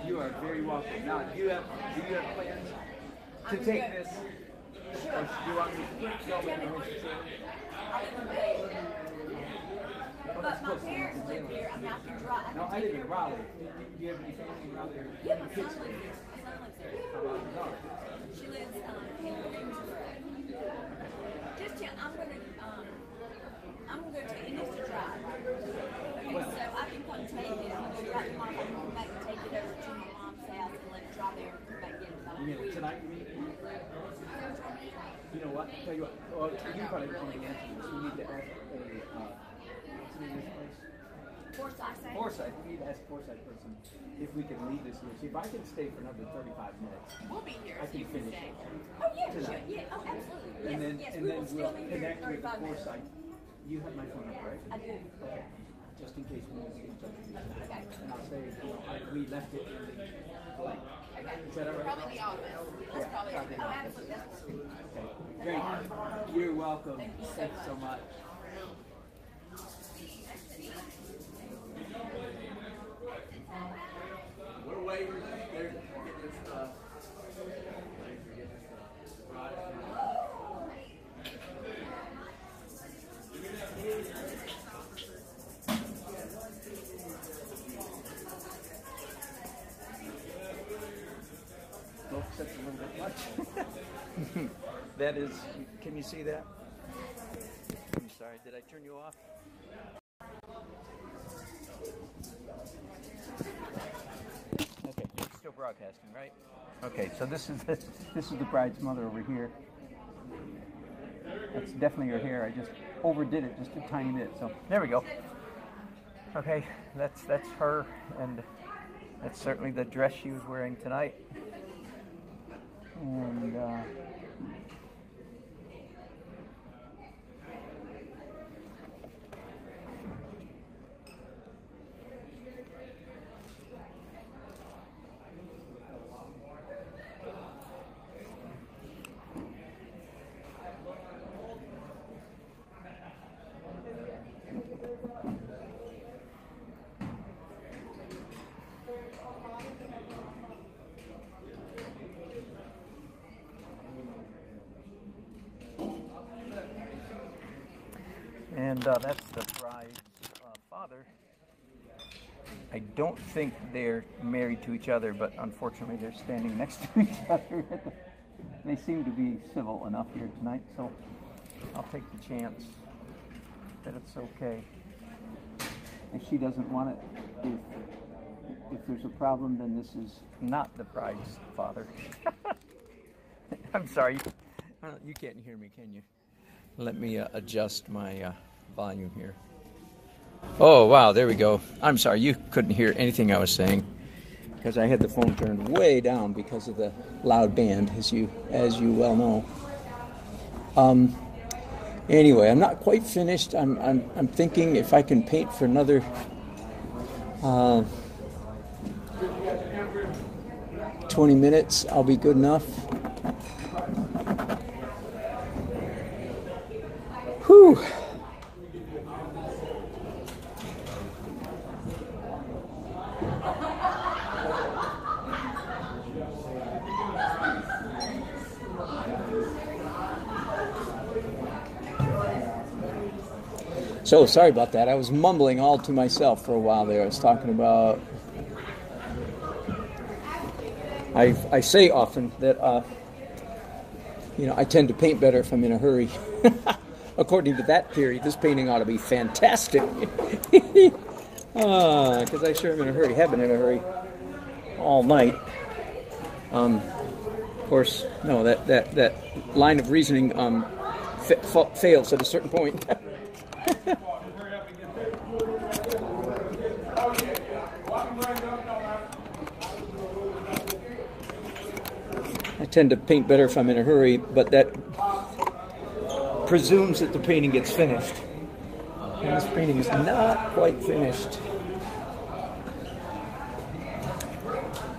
You are very welcome. Now, do you have plans to take this? Or do you want me to go with the Winston? But my parents live here. I'm not to drive. No, I live in Raleigh. Do you have any family in Raleigh? Yeah, my son lives here. How about your daughter? She lives in Kingsborough. Just tell, I'm going to take you to drive. Okay, so I can come take it. I'm going to drive your mom and come back and take it over to my mom's house and let it drive there and come back and get it. You mean tonight, you mean? You know what? Tell you what. Well, you probably don't know the answer to this. We need to ask what's the name of this place? Forsyth. We need to ask a Forsyth person if we can leave this here. See, if I can stay for another 35 minutes, We'll be here. I can finish it. Oh, yeah, tonight. sure. Yeah, oh, absolutely. And then, Yes, and we then will still we'll be here in connect with the 35 minutes. Forsyth. You have my phone number, right? I do. Okay. Just in case we need to get in touch with you. Okay. And I'll say, we left it in blank. Okay. Is that all right? Probably the office. That's probably copy. Oh, absolutely. That's Okay. Great. You're welcome. Thanks so much. We're waiting. They're getting this stuff. That is, can you see that? I'm sorry, did I turn you off? Okay, it's still broadcasting, right? Okay, so this is the bride's mother over here. That's definitely her hair. I just overdid it just a tiny bit. So there we go. Okay, that's her, and that's certainly the dress she was wearing tonight. And that's the bride's father. I don't think they're married to each other, but unfortunately they're standing next to each other. They seem to be civil enough here tonight, so I'll take the chance that it's okay. If she doesn't want it, if there's a problem, then this is not the bride's father. I'm sorry, you can't hear me, can you? Let me adjust my volume here. Oh, wow, there we go. I'm sorry, you couldn't hear anything I was saying because I had the phone turned way down because of the loud band, as you well know. Anyway, I'm not quite finished. I'm thinking if I can paint for another 20 minutes, I'll be good enough. Whew. So sorry about that. I was mumbling all to myself for a while there. I was talking about. I say often that I tend to paint better if I'm in a hurry. According to that theory, this painting ought to be fantastic. Because I sure am in a hurry. Have been in a hurry all night. Of course, no. That line of reasoning fails at a certain point. I tend to paint better if I'm in a hurry, but that presumes that the painting gets finished. And this painting is not quite finished.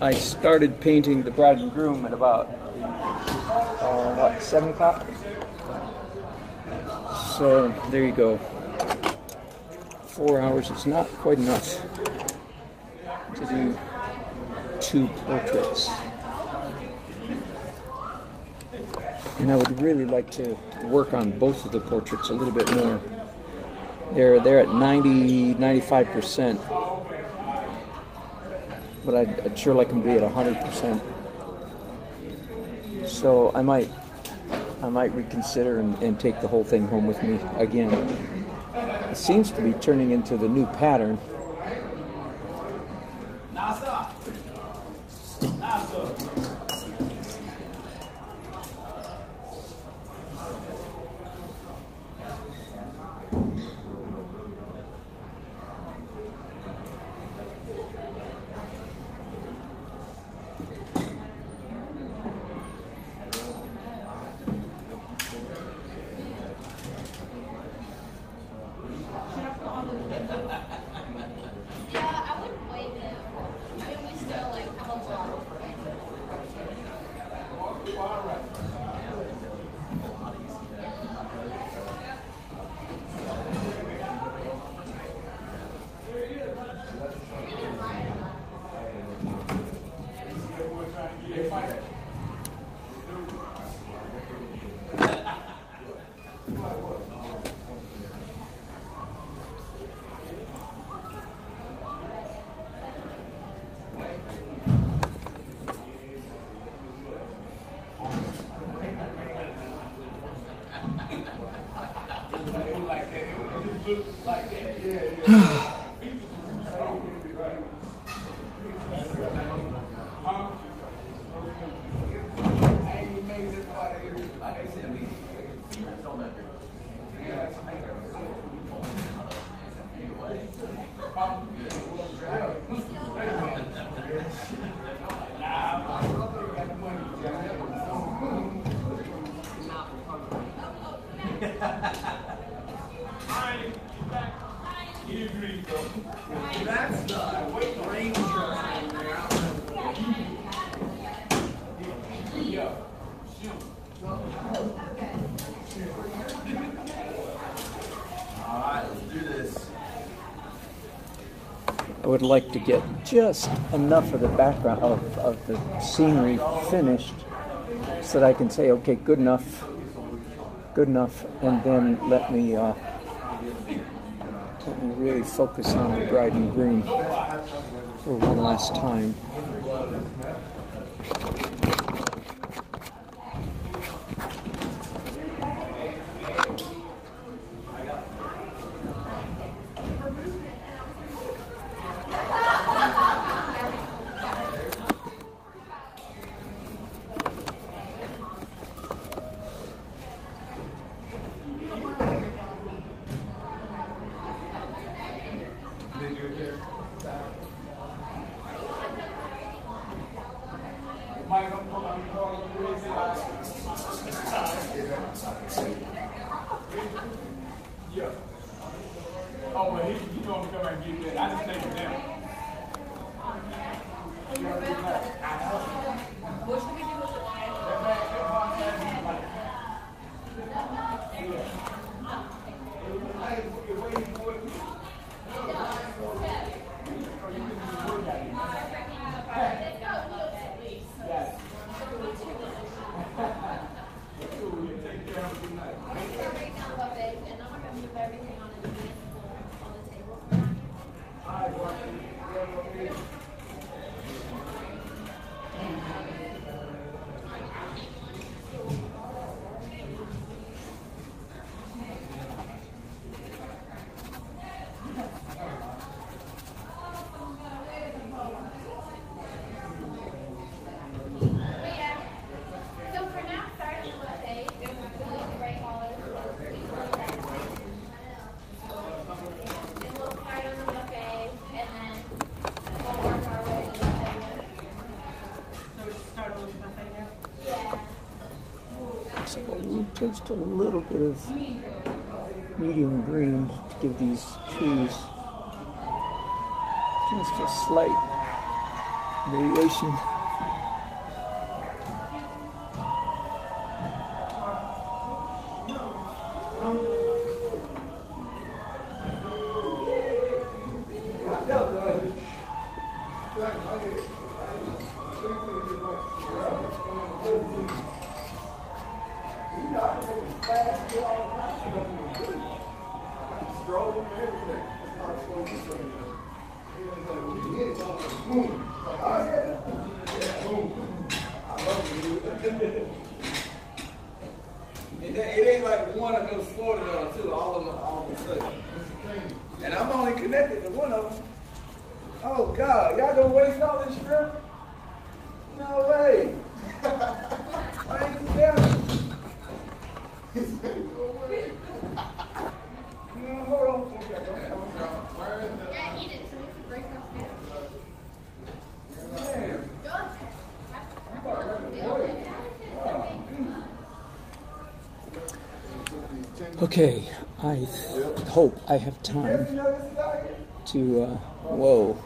I started painting the bride and groom at about 7 o'clock? So there you go. 4 hours is not quite enough to do 2 portraits. And I would really like to work on both of the portraits a little bit more. They're at 95%, but I'd sure like them to be at 100%. So I might reconsider and take the whole thing home with me again. It seems to be turning into the new pattern. I would like to get just enough of the background of the scenery finished so that I can say, okay, good enough, and then let me really focus on the bride and groom for one last time. Oh, well, you know I'm coming and get that. I just take it down. What should we do with the just a little bit of medium green to give these trees just a slight variation. It ain't like one of those Florida dogs too, all of them sudden. And I'm only connected to one of them. Oh God, y'all gonna waste all this shrimp? No way. I ain't gonna down. No, hold on. Yeah, eat it so we can break up there. Okay, I hope I have time to, whoa,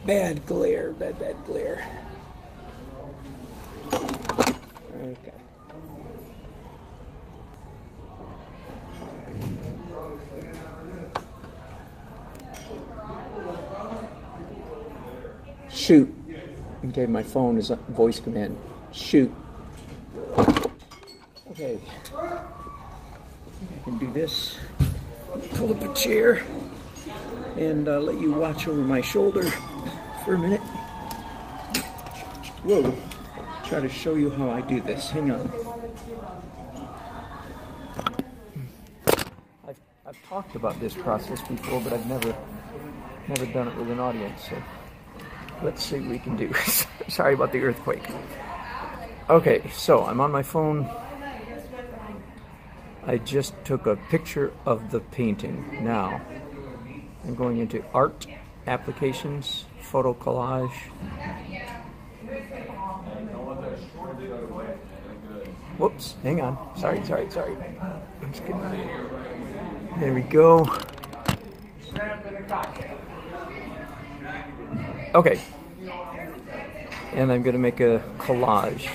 bad glare. Okay. Shoot. Okay, my phone is a voice command. Shoot. Okay. I can do this. Pull up a chair and let you watch over my shoulder for a minute. Whoa. Try to show you how I do this. Hang on. I've talked about this process before, but I've never done it with an audience. So let's see what we can do. Sorry about the earthquake. Okay, so I'm on my phone. I just took a picture of the painting. Now I'm going into art, applications, photo collage. Whoops, hang on. Sorry. I'm just kidding. There we go. Okay. And I'm going to make a collage.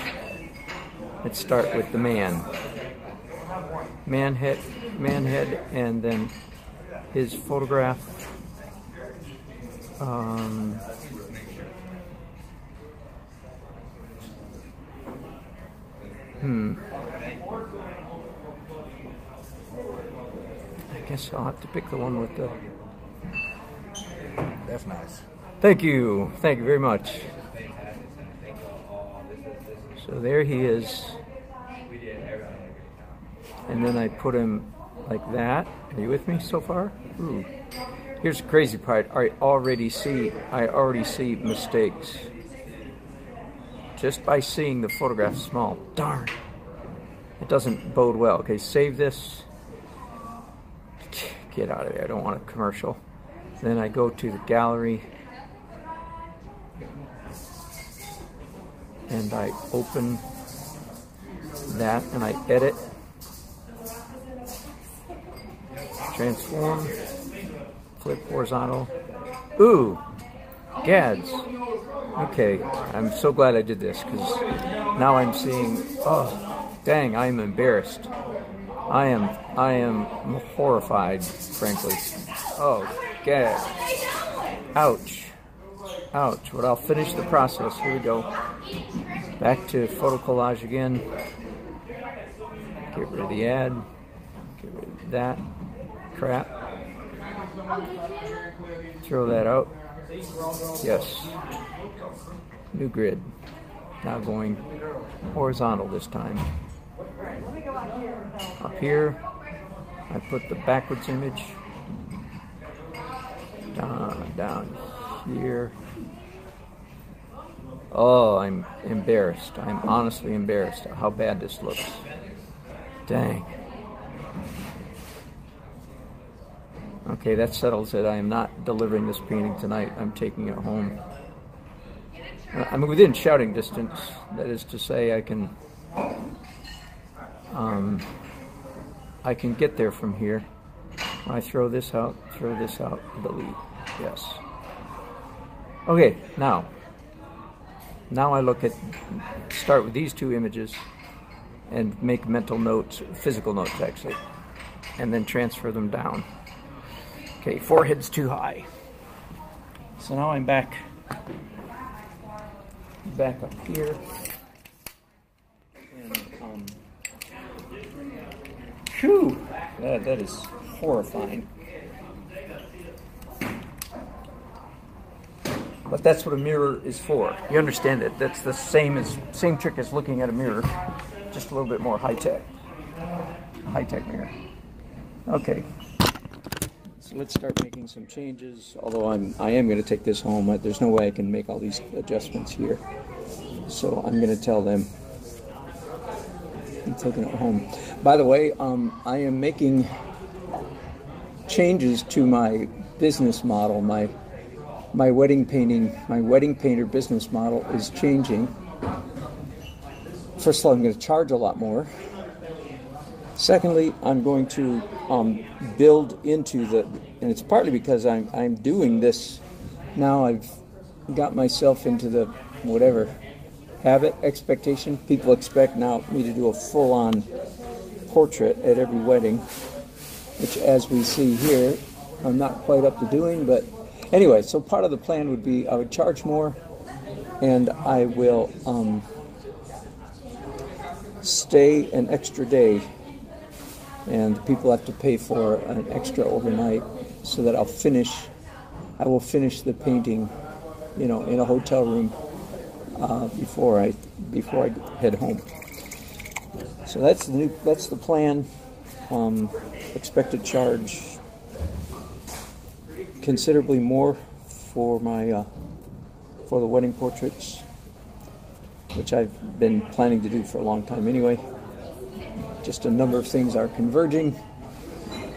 Let's start with the man. Man head, and then his photograph. I guess I'll have to pick the one with the... That's nice. Thank you. Thank you very much. So there he is. And then I put him like that. Are you with me so far? Ooh. Here's the crazy part. I already see mistakes. Just by seeing the photograph small. Darn. It doesn't bode well. Okay, save this. Get out of there. I don't want a commercial. Then I go to the gallery. And I open that and I edit. Transform. Flip horizontal. Ooh! Gads. Okay, I'm so glad I did this because now I'm seeing, oh, dang, I'm embarrassed. I am horrified, frankly. Oh, gad. Ouch. Ouch. But I'll finish the process. Here we go. Back to photo collage again. Get rid of the ad. Get rid of that crap. Throw that out. Yes. New grid. Now going horizontal this time. Up here, I put the backwards image. Down here. Oh, I'm embarrassed. I'm honestly embarrassed at how bad this looks. Dang. Okay, that settles it. I am not delivering this painting tonight. I'm taking it home. I'm within shouting distance. That is to say, I can get there from here. I throw this out, delete. Yes. Okay, now I look at, start with these two images and make mental notes, physical notes actually, and then transfer them down. Okay, forehead's too high. So now I'm back up here. And, phew, that is horrifying. But that's what a mirror is for. You understand it. That's the same trick as looking at a mirror, just a little bit more high-tech. High-tech mirror. Okay. So let's start making some changes, although I am going to take this home. There's no way I can make all these adjustments here. So I'm going to tell them I'm taking it home. By the way, I am making changes to my business model. My wedding painter business model is changing. First of all, I'm going to charge a lot more. Secondly, I'm going to build into and it's partly because I'm doing this now. I've got myself into the whatever habit, expectation. People expect now me to do a full-on portrait at every wedding, which, as we see here, I'm not quite up to doing. But anyway, so part of the plan would be I would charge more, and I will stay an extra day. And people have to pay for an extra overnight so that I will finish the painting, in a hotel room before I head home. So that's the plan. Expected charge considerably more for for the wedding portraits, which I've been planning to do for a long time anyway. Just a number of things are converging,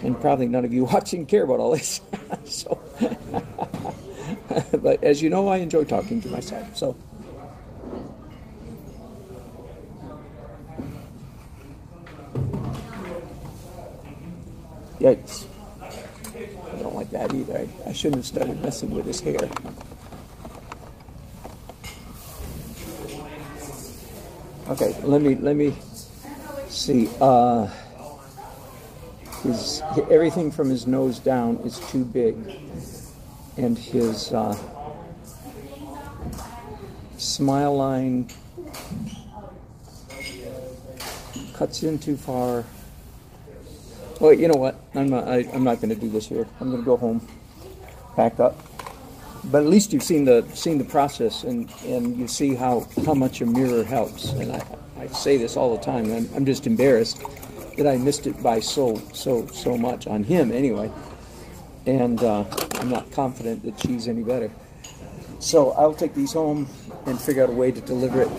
and probably none of you watching care about all this. So, but as you know, I enjoy talking to myself. So, yikes! I don't like that either. I shouldn't have started messing with his hair. Okay, let me see. Everything from his nose down is too big, and his smile line cuts in too far. Well, you know what? I'm not going to do this here. I'm going to go home, pack up. But at least you've seen the process, and you see how much a mirror helps. And I say this all the time. I'm just embarrassed that I missed it by so much on him anyway. And I'm not confident that she's any better. So I'll take these home and figure out a way to deliver it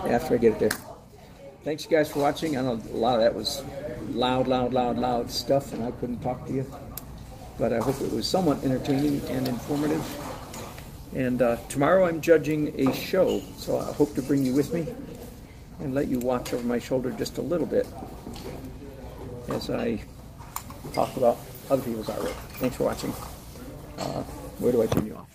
after I get it there. Thanks, you guys, for watching. I know a lot of that was loud stuff, and I couldn't talk to you. But I hope it was somewhat entertaining and informative. And tomorrow I'm judging a show, so I hope to bring you with me and let you watch over my shoulder just a little bit as I talk about other people's artwork. Thanks for watching. Where do I turn you off?